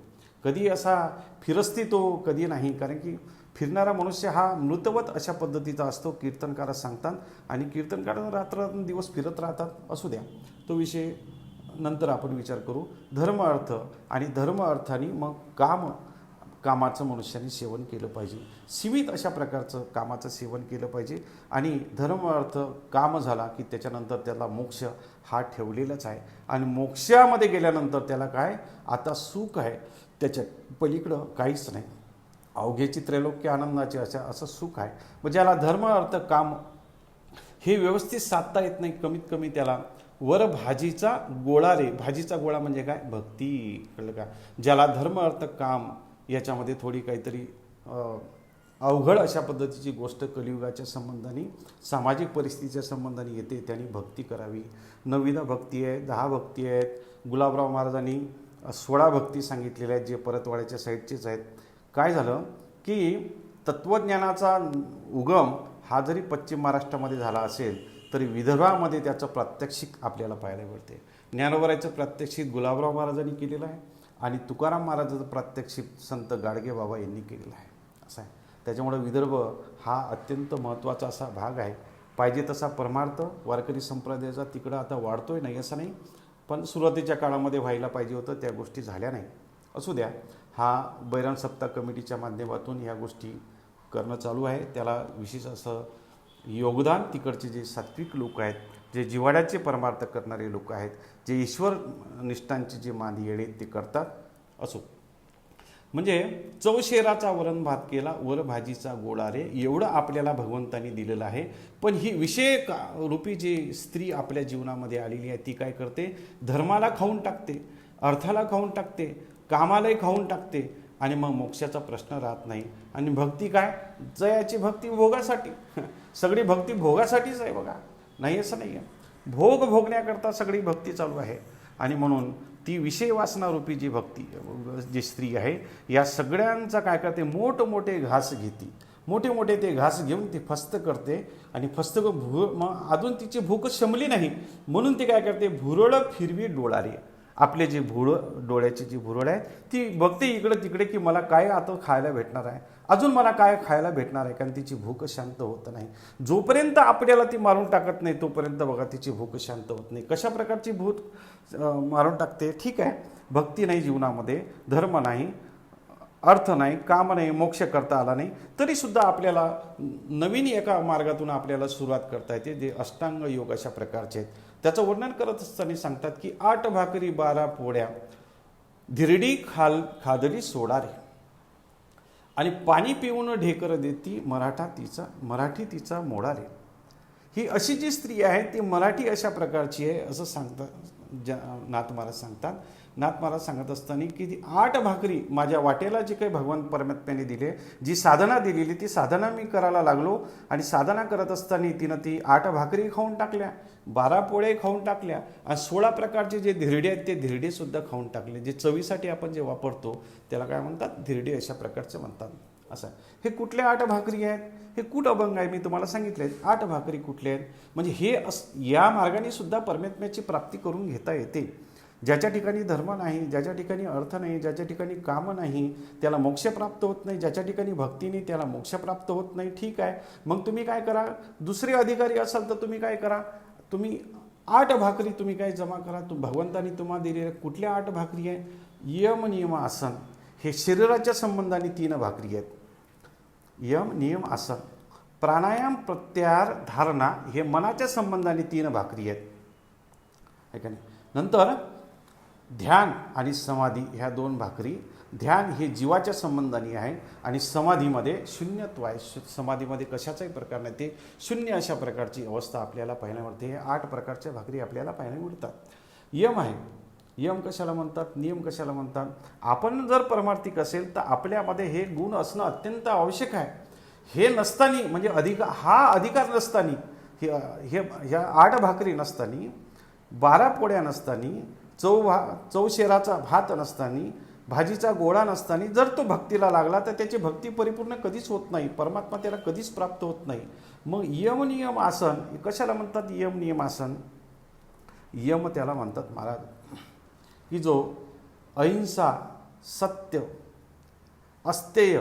कधी असा फिरस्ती तो कधी नाही, कारण की फिरणारा मनुष्य हा मृतवत अशा पद्धतीचा असतो, कीर्तनकार सांगतात. आणि कीर्तनकार रात्रंदिवस फिरत राहतात. असू द्या, तो विषय नंतर आपण विचार करू. धर्म अर्थ आणि धर्म अर्थाने मग कामाचं मनुष्याने सेवन केलं पाहिजे. सीमित अशा प्रकारचं कामाचं सेवन केलं पाहिजे. आणि धर्म अर्थ काम झाला की त्याच्यानंतर त्याला मोक्ष हा ठेवलेलाच आहे. आणि मोक्षामध्ये गेल्यानंतर त्याला काय, आता सुख आहे, त्याच्या पलीकडं काहीच नाही. अवघेची त्रैलोक्य आनंदाचे असं सुख आहे. मग ज्याला धर्म अर्थ काम हे व्यवस्थित साधता येत नाही, कमीत कमी त्याला वर भाजीचा गोळा रे. भाजीचा गोळा म्हणजे काय, भक्ती. कळलं का? ज्याला धर्म अर्थ काम याच्यामध्ये थोडी काहीतरी अवघड अशा पद्धतीची गोष्ट कलियुगाच्या संबंधाने, सामाजिक परिस्थितीच्या संबंधाने येते, त्यांनी भक्ती करावी. 9 भक्ती आहे, 10 भक्ती आहेत. गुलाबराव महाराजांनी 16 भक्ती सांगितलेल्या आहेत, जे परतवाड्याच्या साईडचेच आहेत. काय झालं की तत्त्वज्ञानाचा उगम हा जरी पश्चिम महाराष्ट्रामध्ये झाला असेल तरी विदर्भामध्ये त्याचं प्रात्यक्षिक आपल्याला पाहायला मिळते. ज्ञानोबरायचं प्रात्यक्षिक गुलाबराव महाराजांनी केलेलं आहे आणि तुकाराम महाराजाचं प्रात्यक्षिक संत गाडगे बाबा यांनी केलेलं आहे. असं आहे. त्याच्यामुळे विदर्भ हा अत्यंत महत्त्वाचा असा भाग आहे. पाहिजे तसा परमार्थ वारकरी संप्रदायाचा तिकडं आता वाढतोय, नाही असं नाही, पण सुरुवातीच्या काळामध्ये व्हायला पाहिजे होतं, त्या गोष्टी झाल्या नाही. असू द्या, हा बैराम सप्ताह कमिटीच्या माध्यमातून ह्या गोष्टी करणं चालू आहे. त्याला विशेष असं योगदान तिकडचे जे सात्विक लोक आहेत, जे जिव्हाळ्याचे परमार्थ करणारे लोक आहेत, जे ईश्वर निष्ठांचे जे मांदी येणे ते करतात. असो, म्हणजे चौशेराचा वरण भात केला, वर भाजीचा गोळा रे, एवढं आपल्याला भगवंतांनी दिलेलं आहे. पण ही विषय रूपी जी स्त्री आपल्या जीवनामध्ये आलेली आहे ती काय करते, धर्माला खाऊन टाकते, अर्थाला खाऊन टाकते, कामालाही खाऊन टाकते आणि मग मोक्षाचा प्रश्न राहत नाही. आणि भक्ती काय, जयाची भक्ती भोगासाठी. सगळी भक्ती भोगासाठीच आहे बघा, नाही असं नाही आहे. भोग भोगण्याकरता सगळी भक्ती चालू आहे. आणि म्हणून ती विषय वासनारूपी जी भक्ती जी स्त्री आहे, या सगळ्यांचा काय करते, मोठमोठे घास घेते, मोठे ते घास घेऊन ती फस्त करते. आणि फस्त मग अजून तिची भूक शमली नाही म्हणून ती काय करते, भुरळ फिरवी डोळारे. आपले जे डोळ्याची जी भुरळ आहे ती बघते इकडे तिकडे की मला काय आता खायला भेटणार आहे, अजून मला काय खायला भेटणार आहे, कारण तिची भूक शांत होत नाही. जोपर्यंत आपल्याला ती मारून टाकत नाही तोपर्यंत बघा तिची भूक शांत होत नाही. कशा प्रकारची भूक मारून टाकते, ठीक आहे, भक्ती नाही जीवनामध्ये, धर्म नाही, अर्थ नाही, काम नाही, मोक्ष करता आला नाही, तरीसुद्धा आपल्याला नवीन एका मार्गातून आपल्याला सुरुवात करता येते, जे अष्टांग योग अशा प्रकारचे आहेत. त्याचं वर्णन करत असताना सांगतात की 8 भाकरी 12 पोळ्या, धिरडी खादडी सोडा रे, आणि पाणी पिऊन ढेकर देती मराठी तिचा मोडा रे. ही अशी जी स्त्री आहे ती मराठी अशा प्रकारची आहे असं सांगतात नाथ महाराज सांगतात. नाथ महाराज सांगत असताना की ती 8 भाकरी माझ्या वाटेला जे काही भगवान परमात्म्याने दिले, जी साधना दिलेली ती साधना मी करायला लागलो. आणि साधना करत असताना तिनं ती 8 भाकरी खाऊन टाकल्या, 12 पोळे खाऊन टाकल्या, आणि 16 प्रकारचे जे धिरडे आहेत ते धिरडेसुद्धा खाऊन टाकले. जे चवीसाठी आपण जे वापरतो त्याला काय म्हणतात, धिरडे अशा प्रकारचे म्हणतात. असं हे कुठल्या 8 भाकरी आहेत, हे कूट अभंग आहे, मी तुम्हाला सांगितले 8 भाकरी कुठले आहेत. म्हणजे हे या मार्गाने सुद्धा परमात्म्याची प्राप्ती करून घेता येते. ज्याच्या ठिकाणी धर्म नाही, ज्याच्या ठिकाणी अर्थ नाही, ज्याच्या ठिकाणी काम नाही, त्याला मोक्ष प्राप्त होत नाही. ज्याच्या ठिकाणी भक्ती नाही त्याला मोक्ष प्राप्त होत नाही. ठीक आहे, मग तुम्ही काय करा, दुसरे अधिकारी असाल तर तुम्ही काय करा, तुम्ही 8 भाकरी तुम्ही काय जमा करा. भगवंतानी तुम्हाला दिलेल्या कुठल्या 8 भाकरी आहे, यम नियम आसन, हे शरीराच्या संबंधाने 3 भाकरी आहेत. यम नियम आसन, प्राणायाम प्रत्याहार धारणा, हे मनाच्या संबंधाने 3 भाकरी आहेत, आहे का नाही. नंतर ध्यान आणि समाधी ह्या 2 भाकरी. ध्यान हे जीवाच्या संबंधाने आहे आणि समाधीमध्ये शून्यत्व आहे. समाधीमध्ये कशाचाही प्रकार नाही, ते शून्य अशा प्रकारची अवस्था आपल्याला पाहायला मिळते. हे 8 प्रकारच्या भाकरी आपल्याला पाहायला मिळतात. यम आहे, यम कशाला म्हणतात, नियम कशाला म्हणतात. आपण जर परमार्थिक असेल तर आपल्यामध्ये हे गुण असणं अत्यंत आवश्यक आहे. हे नसताना म्हणजे अधिकार नसताना, ह्या 8 भाकरी नसताना, 12 पोळ्या नसताना, चौशेराचा भात नसताना, भाजीचा गोळा नसताना जर तो भक्तीला लागला तर त्याची भक्ती परिपूर्ण कधीच होत नाही, परमात्मा त्याला कधीच प्राप्त होत नाही. मग यम नियम आसन कशाला म्हणतात, यम नियम आसन यम त्याला म्हणतात महाराज, की जो अहिंसा, सत्य, अस्तेय,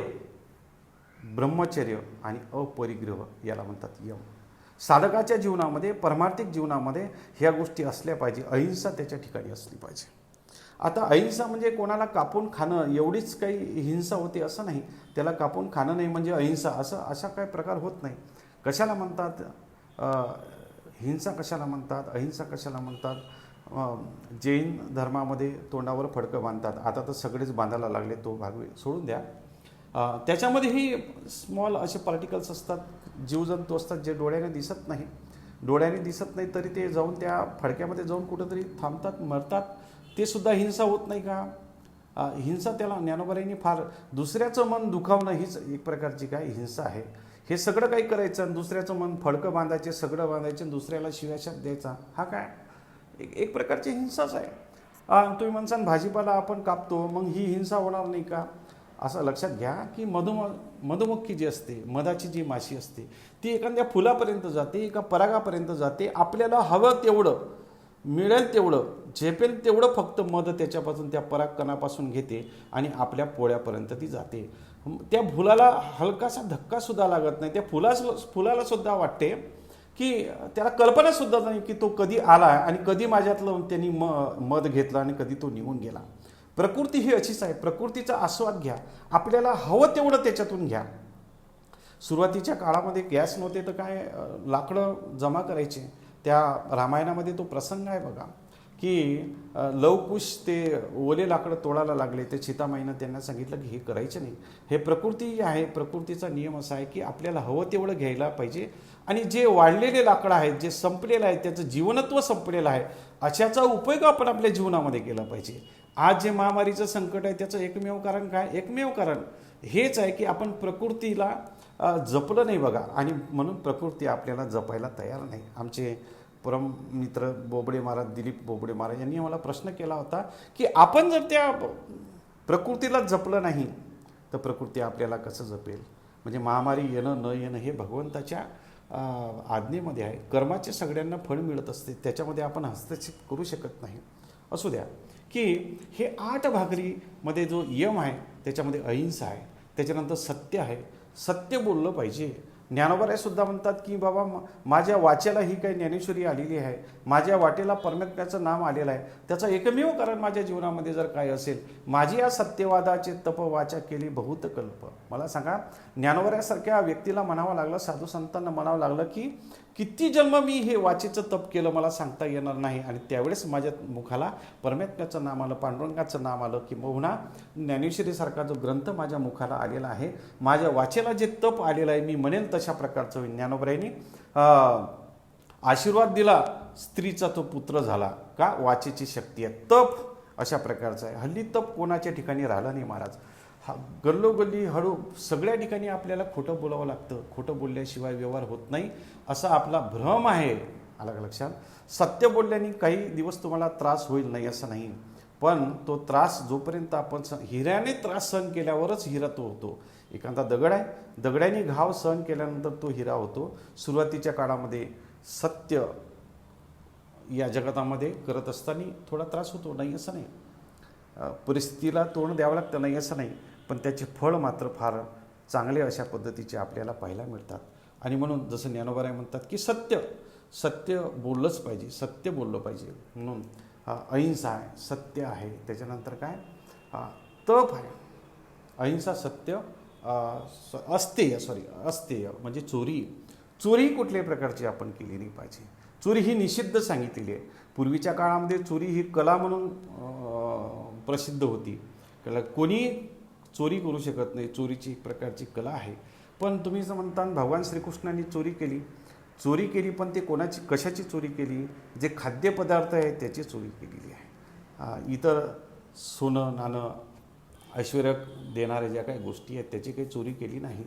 ब्रह्मचर्य आणि अपरिग्रह याला म्हणतात यम. साधकाच्या जीवनामध्ये, परमार्थिक जीवनामध्ये ह्या गोष्टी असल्या पाहिजे. अहिंसा त्याच्या ठिकाणी असली पाहिजे. आता अहिंसा म्हणजे कोणाला कापून खाणं एवढीच काही हिंसा होते असं नाही. त्याला कापून खाणं नाही म्हणजे अहिंसा, अशा काही प्रकार होत नाही. कशाला म्हणतात हिंसा, कशाला म्हणतात अहिंसा, कशाला म्हणतात? जैन धर्मामध्ये तोंडावर फडकं बांधतात. आता तर सगळेच बांधायला लागले, तो भाग सोडून द्या. त्याच्यामध्येही स्मॉल असे पार्टिकल्स असतात, जीवजंतू असतात जे डोळ्याने दिसत नाही तरी ते जाऊन त्या फडक्यामध्ये जाऊन कुठंतरी थांबतात, मरतात. ते सुद्धा हिंसा होत नाही का? हिंसा त्याला ज्ञानोबांनी फार, दुसऱ्याचं मन दुखावणं हीच एक प्रकारची काय हिंसा आहे. हे सगळं काही करायचं आणि दुसऱ्याचं मन फडकं बांधायचे, सगळं बांधायचे, दुसऱ्याला शिव्याशाप द्यायचा, हा काय एक प्रकारची हिंसाच आहे. तुम्ही म्हणसान भाजीपाला आपण कापतो, मग ही हिंसा होणार नाही का? असं लक्षात घ्या की मधुमक्खी जी असते, मधाची जी माशी असते, ती एखाद्या फुलापर्यंत जाते, एका परागापर्यंत जाते, आपल्याला हवं तेवढं, मिळेल तेवढं, झेपेल तेवढं फक्त मध त्याच्यापासून, त्या परागकणापासून घेते आणि आपल्या पोळ्यापर्यंत ती जाते. त्या फुलाला हलकासा धक्कासुद्धा लागत नाही. त्या फुलाला सुद्धा वाटते की त्याला कल्पनासुद्धा नाही की तो कधी आला आणि कधी माझ्यातलं त्यांनी मध घेतला आणि कधी तो निघून गेला. प्रकृती ही अशीच आहे. प्रकृतीचा आस्वाद घ्या, आपल्याला हवं तेवढं त्याच्यातून घ्या. सुरुवातीच्या काळामध्ये गॅस नव्हते तर काय लाकडं जमा करायचे. त्या रामायणामध्ये तो प्रसंग आहे बघा, की लवकुश ते ओले लाकडं तोडायला लागले. ते सीतामाईनं त्यांना सांगितलं की हे करायचं नाही. हे प्रकृती आहे, प्रकृतीचा नियम असा आहे की आपल्याला हवं तेवढं घ्यायला पाहिजे. आणि जे वाढलेले लाकडं आहेत, जे संपलेलं आहे, त्याचं जीवनत्व संपलेलं आहे, अशाचा उपयोग आपण आपल्या जीवनामध्ये केला पाहिजे. आज जे महामारीचं संकट आहे त्याचं एकमेव कारण काय? एकमेव कारण हेच आहे की आपण प्रकृतीला जपलं नाही बघा, आणि म्हणून प्रकृती आपल्याला जपायला तयार नाही. आमचे परम मित्र बोबडे महाराज, दिलीप बोबडे महाराज यांनी मला प्रश्न केला होता की आपण जर त्या प्रकृतीला जपलं नाही तर प्रकृती आपल्याला कसं जपेल? म्हणजे महामारी येणं न येणं हे भगवंताच्या आज्ञेमध्ये आहे. कर्माचे सगळ्यांना फळ मिळत असते, त्याच्यामध्ये आपण हस्तक्षेप करू शकत नाही. असू द्या की हे 8 भाकरीमध्ये जो यम आहे त्याच्यामध्ये अहिंसा आहे, त्याच्यानंतर सत्य आहे. सत्य बोललं पाहिजे. ज्ञानोबा सुद्धा म्हणतात की बाबा माझ्या वाचेला ही काही ज्ञानेश्वरी आलेली आहे, माझ्या वाटेला परमेश्वराचं नाम आलेलं आहे, त्याचं एकमेव कारण माझ्या जीवनामध्ये जर काय असेल, माझी या सत्यवादाचे तप वाचा केली बहुत कल्प. मला सांगा, ज्ञानोबासारख्या व्यक्तीला म्हणावं लागलं, साधू संतांना म्हणावं लागलं की किती जन्म मी हे वाचेचं तप केलं मला सांगता येणार नाही, आणि त्यावेळेस माझ्या मुखाला परमेश्वराचं नाम आलं, पांडुरंगाचं नाम आलं, की बहुना ज्ञानेश्वरीसारखा जो ग्रंथ माझ्या मुखाला आलेला आहे, माझ्या वाचेला जे तप आलेलं आहे, मी म्हणेल तशा प्रकारचं ज्ञानोबांनी आशीर्वाद दिला. स्त्रीचा तो पुत्र झाला का? वाचेची शक्ती आहे, तप अशा प्रकारचं आहे. हल्ली तप कोणाच्या ठिकाणी राहिलं नाही महाराज. गल्लोगल्ली हळू सगळ्या ठिकाणी आपल्याला खोटं बोलावं लागतं, खोटं बोलल्याशिवाय व्यवहार होत नाही असा आपला भ्रम आहे. आलं का लक्षात? सत्य बोलल्याने काही दिवस तुम्हाला त्रास होईल नाही असं नाही, पण तो त्रास जोपर्यंत आपण हिऱ्याने त्रास सहन केल्यावरच हिरा तो होतो. एखादा दगड आहे, दगडाने घाव सहन केल्यानंतर तो हिरा होतो. सुरुवातीच्या काळामध्ये सत्य या जगतामध्ये करत असताना थोडा त्रास होतो, नाही असं नाही, परिस्थितीला तोंड द्यावं लागतं, नाही असं नाही, पण त्याचे फळ मात्र फार चांगले अशा पद्धतीचे आपल्याला पाहायला मिळतात. आणि म्हणून जसं ज्ञानोबा म्हणतात की सत्य बोललंच पाहिजे, सत्य बोललं पाहिजे. म्हणून अहिंसा आहे, सत्य आहे, त्याच्यानंतर काय तप आहे. अहिंसा, सत्य, अस्तेय म्हणजे चोरी कुठल्याही प्रकारची आपण केली नाही पाहिजे. चोरी ही निषिद्ध सांगितलेली आहे. पूर्वीच्या काळामध्ये चोरी ही कला म्हणून प्रसिद्ध होती. कोणी चोरी करू शकत नाही, चोरीची एक प्रकारची कला आहे. पण तुम्ही जर म्हणता भगवान श्रीकृष्णांनी चोरी केली पण ते कोणाची, कशाची चोरी केली? जे खाद्यपदार्थ आहे त्याची चोरी केलेली आहे. इतर सोनं नाणं ऐश्वर्य देणाऱ्या ज्या काही गोष्टी आहेत त्याची काही चोरी केली नाही.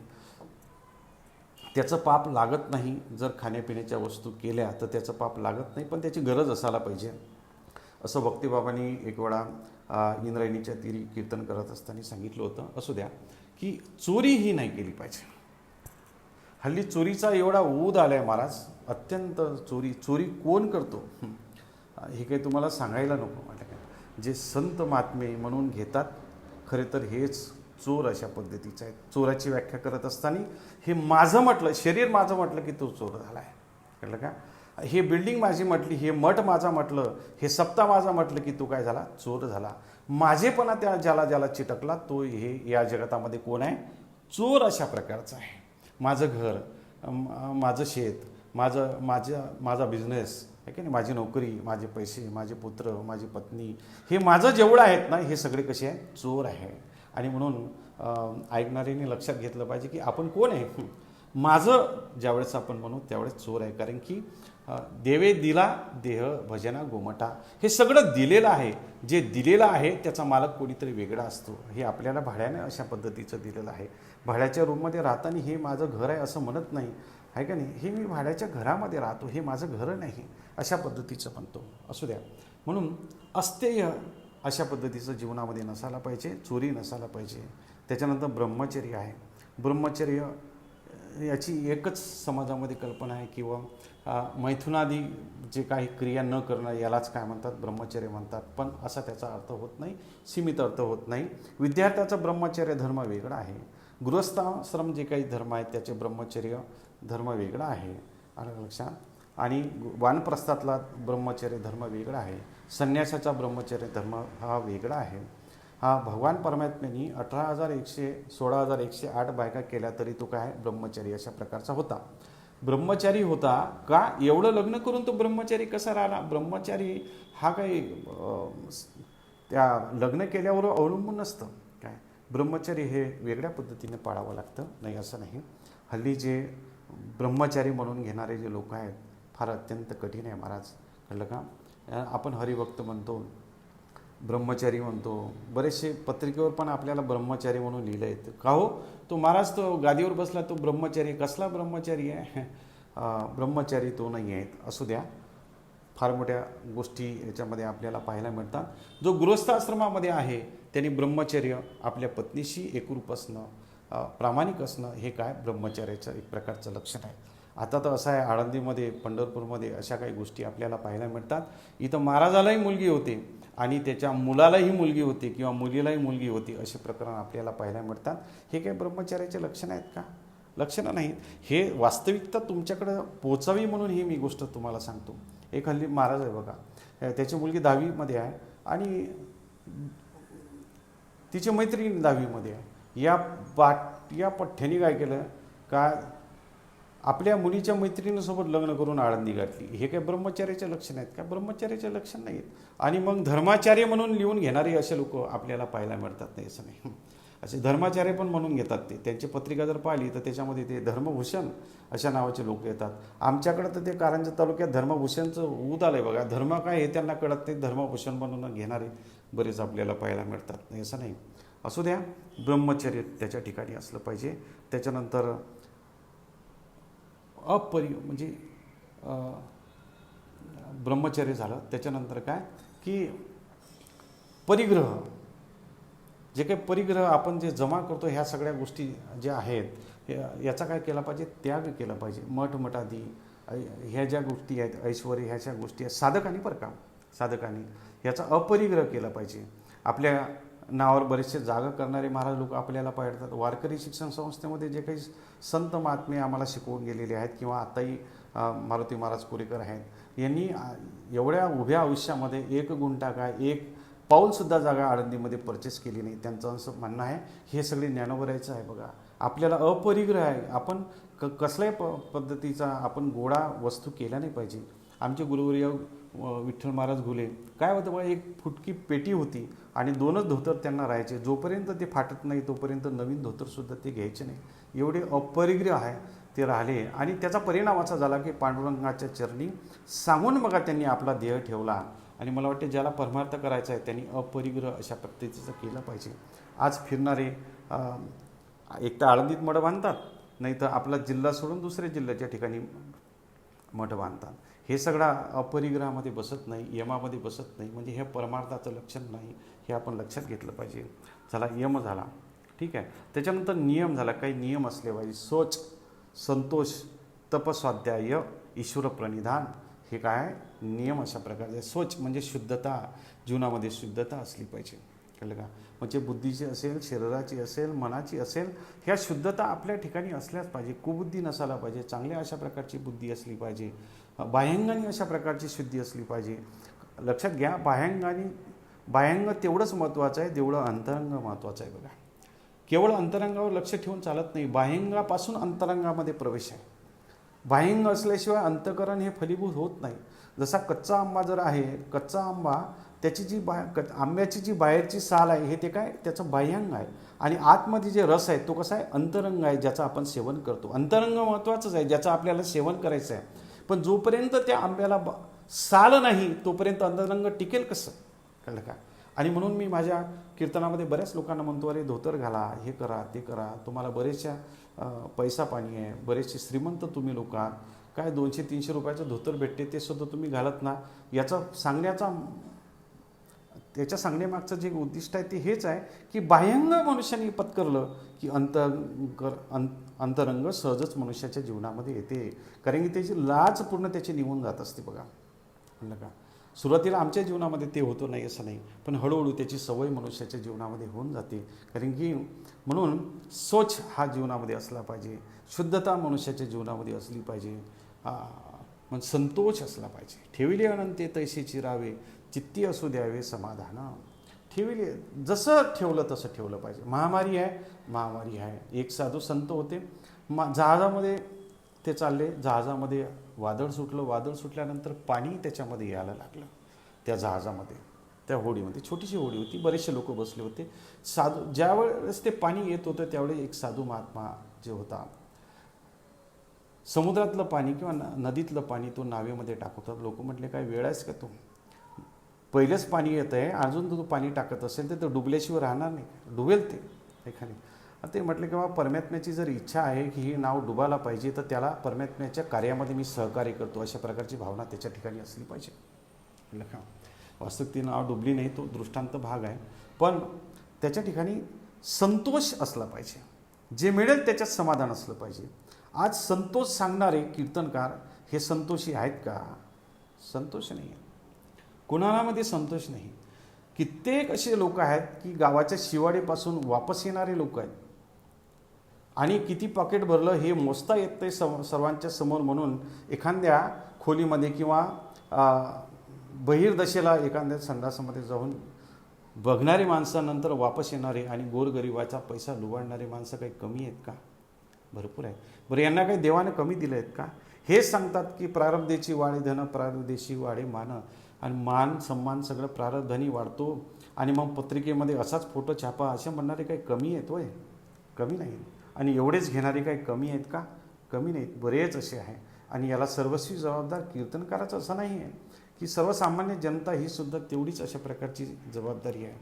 त्याचं पाप लागत नाही. जर खाण्यापिण्याच्या वस्तू केल्या तर त्याचं पाप लागत नाही, पण त्याची गरज असायला पाहिजे. असं भक्तिबाबांनी एक वेळा इंद्रायणीच्या तीरी कीर्तन करत असताना सांगितलं होतं. असू द्या की चोरी ही नाही केली पाहिजे. हल्ली चोरीचा एवढा ऊद आलाय महाराज, अत्यंत चोरी कोण करतो? हे काही तुम्हाला सांगायला नको म्हटलं काय. जे संत महात्मे म्हणून घेतात खरे तर हेच चोर अशा पद्धतीचे आहेत. चोराची व्याख्या करत असताना हे माझं म्हटलं, शरीर माझं म्हटलं की तो चोर झाला आहे, कळलं का. हे बिल्डिंग माझी म्हटली, हे मठ माझा म्हटलं, हे सप्ता माझा म्हटलं की तो काय झाला, चोर झाला. माझेपणा त्या ज्याला ज्याला चिटकला तो हे या जगतामध्ये कोण आहे, चोर अशा प्रकारचा आहे. माझं घर, माझं शेत, माझा बिझनेस आहे की नाही, माझी नोकरी, माझे पैसे, माझे पुत्र, माझी पत्नी, हे माझं जेवढं आहेत ना, हे सगळे कसे आहे, चोर आहे. आणि म्हणून ऐकणाऱ्यांनी लक्षात घेतलं पाहिजे की आपण कोण आहे. माझं ज्यावेळेस आपण म्हणू त्यावेळेस चोर आहे. कारण की देवे दिला देह भजना गोमटा, हे सगळं दिलेलं आहे. जे दिलेलं आहे त्याचा मालक कोणीतरी वेगळा असतो. हे आपल्याला भाड्याने अशा पद्धतीचं दिलेलं आहे. भाड्याच्या रूममध्ये राहताना हे माझं घर आहे असं म्हणत नाही, आहे का नाही, हे मी भाड्याच्या घरामध्ये राहतो, हे माझं घर नाही, अशा पद्धतीचं म्हणतो. असू द्या. म्हणून अस्तेय अशा पद्धतीचं जीवनामध्ये नसायला पाहिजे, चोरी नसायला पाहिजे. त्याच्यानंतर ब्रह्मचर्य आहे. ब्रह्मचर्य याची एकच समाजामध्ये कल्पना आहे किंवा मैथुनादी जे काही क्रिया न करणं यालाच काय म्हणतात, ब्रह्मचर्य म्हणतात. पण असा त्याचा अर्थ होत नाही, सीमित अर्थ होत नाही. विद्यार्थ्याचा ब्रह्मचर्य धर्म वेगळा आहे. गृहस्थाश्रम जे काही धर्म आहेत त्याचे ब्रह्मचर्य धर्म वेगळा आहे, आलं लक्षात. आणि वानप्रस्थातला ब्रह्मचर्य धर्म वेगळा आहे. संन्यासाचा ब्रह्मचर्य धर्म हा वेगळा आहे. हा भगवान परमात्म्यांनी 16,108 बायका केल्या तरी तो काय ब्रह्मचारी अशा प्रकारचा होता. ब्रह्मचारी होता का, एवढं लग्न करून तो ब्रह्मचारी कसा राहिला. ब्रह्मचारी हा काही त्या लग्न केल्यावर अवलंबून नसतं काय. ब्रह्मचारी हे वेगळ्या पद्धतीने पाळावं लागतं, नाही असं नाही. हल्ली जे ब्रह्मचारी म्हणून घेणारे जे लोक आहेत फार अत्यंत कठीण आहे महाराज, कळलं का. आपण हरिभक्त म्हणतो, ब्रह्मचारी म्हणतो, बरेचसे पत्रिकेवर पण आपल्याला ब्रह्मचारी म्हणून लिहिलं आहे. का हो, तो महाराज तो गादीवर बसला तो ब्रह्मचारी, कसला ब्रह्मचारी आहे. ब्रह्मचारी तो नाही आहेत. असू द्या, फार मोठ्या गोष्टी याच्यामध्ये आपल्याला पाहायला मिळतात. जो गृहस्थाश्रमामध्ये आहे त्यांनी ब्रह्मचर्य आपल्या पत्नीशी एकरूप असणं, प्रामाणिक असणं, हे काय ब्रह्मचर्याचं एक प्रकारचं लक्षण आहे. आता तर असं आहे, आळंदीमध्ये, पंढरपूरमध्ये अशा काही गोष्टी आपल्याला पाहायला मिळतात. इथं महाराजालाही मुलगी होते आणि त्याच्या मुलालाही मुलगी होती किंवा मुलीलाही मुलगी होती, असे प्रकरण आपल्याला पाहायला मिळतात. हे काही ब्रह्मचर्याचे लक्षणं आहेत का, लक्षणं नाहीत. हे वास्तविकता तुमच्याकडं पोचावी म्हणून ही मी गोष्ट तुम्हाला सांगतो. एक हल्ली महाराज आहे बघा, त्याची मुलगी 10वीमध्ये आहे आणि तिची मैत्रीण 10वीमध्ये आहे. या पठ्ठ्याने काय केलं का, आपल्या मुलीच्या मैत्रिणीसोबत लग्न करून आळंदी घातली. हे काय ब्रह्मचर्याचे लक्षण आहेत का, ब्रह्मचर्याचे लक्षण नाही आहेत. आणि मग धर्माचार्य म्हणून लिहून घेणारे असे लोक आपल्याला पाहायला मिळतात. नाही असं नाही, असे धर्माचार्य पण म्हणून घेतात. ते त्यांची पत्रिका जर पाहिली तर त्याच्यामध्ये ते धर्मभूषण अशा नावाचे लोक येतात. आमच्याकडं तर ते कारंजा तालुक्यात धर्मभूषणचं ऊत आलं आहे बघा. धर्म काय हे त्यांना कळत नाही, धर्मभूषण म्हणून घेणारे बरेच आपल्याला पाहायला मिळतात. नाही असं नाही. असू द्या, ब्रह्मचर्य त्याच्या ठिकाणी असलं पाहिजे. त्याच्यानंतर म्हणजे ब्रह्मचर्य झालं. त्याच्यानंतर काय की परिग्रह, जे काही परिग्रह आपण जे जमा करतो, ह्या सगळ्या गोष्टी ज्या आहेत याचा काय केला पाहिजे, त्याग केला पाहिजे. मठमठादी ह्या ज्या गोष्टी आहेत, ऐश्वर्य ह्याच्या गोष्टी आहेत, साधकांनी बरं का, साधकांनी ह्याचा अपरिग्रह केला पाहिजे. आपल्या नावावर बरेचसे जागा करणारे महाराज लोक आपल्याला पाहतात. वारकरी शिक्षण संस्थेमध्ये जे काही संत महात्मे आम्हाला शिकवून गेलेले आहेत किंवा आताही मारुती महाराज कोरेकर आहेत, यांनी एवढ्या उभ्या आयुष्यामध्ये 1 गुंठा काय 1 पाऊलसुद्धा जागा आळंदीमध्ये परचेस केली नाही. त्यांचं असं म्हणणं आहे, हे सगळे ज्ञानोबरायचं आहे बघा. आपल्याला अपरिग्रह आहे. आपण कसल्याही पद्धतीचा आपण गोडा वस्तू केल्या नाही पाहिजे. आमचे गुरुवर्य विठ्ठल महाराज घुले काय होतं बघा, एक फुटकी पेटी होती आणि 2च धोतर त्यांना राहायचे. जोपर्यंत ते फाटत नाही तोपर्यंत नवीन धोतरसुद्धा ते घ्यायचे नाही. एवढे अपरिग्रह आहे ते राहिले. आणि त्याचा परिणाम असा झाला की पांडुरंगाच्या चरणी सांगून बघा त्यांनी आपला देह ठेवला. आणि मला वाटते ज्याला परमार्थ करायचा आहे त्यांनी अपरिग्रह अशा पद्धतीचं केलं पाहिजे. आज फिरणारे एक तर आळंदीत मठ बांधतात, नाही तर आपला जिल्हा सोडून दुसऱ्या जिल्ह्याच्या ठिकाणी मठ बांधतात. हे सगळा अपरिग्रहामध्ये बसत नाही, यमामध्ये बसत नाही. म्हणजे हे परमार्थाचं लक्षण नाही, हे आपण लक्षात घेतलं पाहिजे. चला, यम झाला, ठीक आहे. त्याच्यानंतर नियम झाला. काही नियम असले पाहिजे. शौच, संतोष, तपस्वाध्याय, ईश्वर प्रणिधान, हे काय नियम अशा प्रकारचे. स्वच्छ म्हणजे शुद्धता, जीवनामध्ये शुद्धता असली पाहिजे, कळलं का. म्हणजे बुद्धीची असेल, शरीराची असेल, मनाची असेल, ह्या शुद्धता आपल्या ठिकाणी असल्याच पाहिजे. कुबुद्धी नसायला पाहिजे, चांगल्या अशा प्रकारची बुद्धी असली पाहिजे. बाह्यांगाने अशा प्रकारची शुद्धी असली पाहिजे. लक्षात घ्या, बाह्यांग तेवढंच महत्त्वाचं आहे जेवढं अंतरंग महत्त्वाचं आहे बघा. केवळ अंतरंगावर लक्ष ठेवून चालत नाही, बाह्यांगापासून अंतरंगामध्ये प्रवेश आहे. बाह्यांग असल्याशिवाय अंतःकरण हे फलीभूत होत नाही. जसा कच्चा आंबा जर आहे, कच्चा आंबा त्याची जी आंब्याची जी बाहेरची साल आहे हे ते काय, त्याचं बाह्यांग आहे. आणि आतमध्ये जे रस आहे तो कसा आहे, अंतरंग आहे, ज्याचं आपण सेवन करतो. अंतरंग महत्त्वाचंच आहे, ज्याचं आपल्याला सेवन करायचं आहे. पण जोपर्यंत त्या आंब्याला साल नाही तोपर्यंत अंतरंग टिकेल कसं, कळलं का. आणि म्हणून मी माझ्या कीर्तनामध्ये बऱ्याच लोकांना म्हणतो, अरे धोतर घाला, हे करा, ते करा, तुम्हाला बरेचशा पैसा पाणी आहे, बरेचसे श्रीमंत तुम्ही लोक आहात, काय 200-300 रुपयाचं धोतर भेटते ते सुद्धा तुम्ही घालत ना. त्याच्या सांगण्यामागचं जे उद्दिष्ट आहे ते हेच आहे की बाह्यंग मनुष्याने पत्करलं की अंतरंग सहजच मनुष्याच्या जीवनामध्ये येते. कारण की त्याची लाज पूर्ण त्याची निघून जात असते बघा, म्हणलं का. सुरुवातीला आमच्या जीवनामध्ये ते होतं नाही असं नाही, पण हळूहळू त्याची सवय मनुष्याच्या जीवनामध्ये होऊन जाते. कारण की म्हणून स्वच्छ हा जीवनामध्ये असला पाहिजे, शुद्धता मनुष्याच्या जीवनामध्ये असली पाहिजे, मग संतोष असला पाहिजे. ठेविले अनंते तैसे चिरावे, चित्ती असू द्यावे समाधान. ठेविले जसं ठेवलं तसं ठेवलं पाहिजे. महामारी आहे. एक साधू संत होते, जहाजामध्ये ते चालले, जहाजामध्ये वादळ सुटल्यानंतर पाणी त्याच्यामध्ये यायला लागलं, त्या जहाजामध्ये, त्या होडीमध्ये. छोटीशी होडी होती, बरेचसे लोक बसले होते. साधू ज्यावेळेस ते पाणी येत होतं त्यावेळेस एक साधू महात्मा जे होता, समुद्रातलं पाणी किंवा नदीतलं पाणी तो नावेमध्ये टाकवतात. लोक म्हटले, काय वेळ आहेस का तू, पहिलेच पाणी येत आहे, अजून तू पाणी टाकत असेल तर डुबल्याशिवाय राहणार नाही, डुबेल ते एखादी. ते म्हटले की बाबा परमात्म्याची जर इच्छा आहे की ही नाव डुबायला पाहिजे तर त्याला परमात्म्याच्या कार्यामध्ये मी सहकार्य करतो, अशा प्रकारची भावना त्याच्या ठिकाणी असली पाहिजे. म्हटलं वास्तविक ती नाव डुबली नाही, तो दृष्टांत भाग आहे, पण त्याच्या ठिकाणी संतोष असला पाहिजे. जे मिळेल त्याच्यात समाधान असलं पाहिजे. आज संतोष सांगणारे कीर्तनकार हे संतोषी आहेत का? संतोष नाही आहे, कुणालामध्ये संतोष नाही. कित्येक असे लोक आहेत की गावाच्या शिवाडीपासून वापस येणारे लोक आहेत, आणि किती पॉकेट भरलं हे मोजता येत नाही सर्वांच्या समोर. म्हणून एखाद्या खोलीमध्ये किंवा बहिर्दशेला एखाद्या संडासामध्ये जाऊन बघणारी माणसं नंतर वापस येणारे आणि गोरगरिबाचा पैसा लुबाडणारी माणसं काही कमी आहेत का? भरपूर आहे. बरं, यांना काही देवाने कमी दिलं आहेत का? हेच सांगतात की प्रारब्धेची वाढे धन, प्रारब्धेची वाढे मान. आणि मान सन्मान सगळं प्रारब्धानी वाढतो. आणि मग पत्रिकेमध्ये असाच फोटो छापा असे म्हणणारे काही कमी आहेत होय? कमी नाही. आणि एवढेच घेणारे काही कमी आहेत का? कमी नाहीत, बरेच असे आहे. आणि याला सर्वस्वी जबाबदार कीर्तनकाराचं असं नाही आहे की सर्वसामान्य जनता ही सुद्धा तेवढीच अशा प्रकारची जबाबदारी आहे.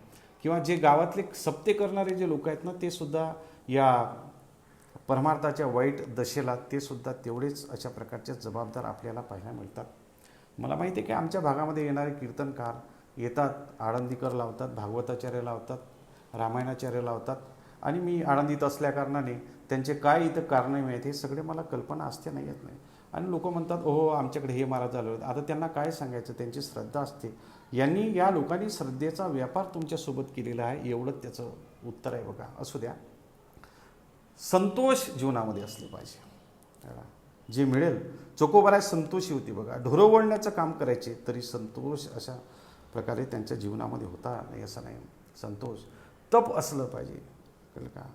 किंवा जे गावातले सप्ते करणारे जे लोक आहेत ना, ते सुद्धा या परमार्थाच्या वाईट दशेला ते सुद्धा तेवढेच अशा प्रकारचे जबाबदार आपल्याला पाहायला मिळतात. मला माहिती आहे की आमच्या भागामध्ये येणारे कीर्तनकार येतात, आळंदीकर लावतात, भागवताचार्य लावतात, रामायणाचार्य लावतात. आणि मी आळंदीत असल्याकारणाने त्यांचे काय इथं कारणं मिळते हे सगळे मला कल्पना असते नाही येत नाही. आणि लोक म्हणतात, ओहो आमच्याकडे हे महाराज आले होते. आता त्यांना काय सांगायचं, त्यांची श्रद्धा असते. या लोकांनी श्रद्धेचा व्यापार तुमच्यासोबत केलेला आहे, एवढंच त्याचं उत्तर आहे बघा. असू द्या, संतोष जीवनामध्ये असले पाहिजे. जे मिळेल चोकोबारा संतोषी होती बघा. ढोरं वळण्याचं काम करायचे तरी संतोष अशा प्रकारे त्यांच्या जीवनामध्ये होता नाही असं नाही. संतोष, तप असलं पाहिजे, कळलं का.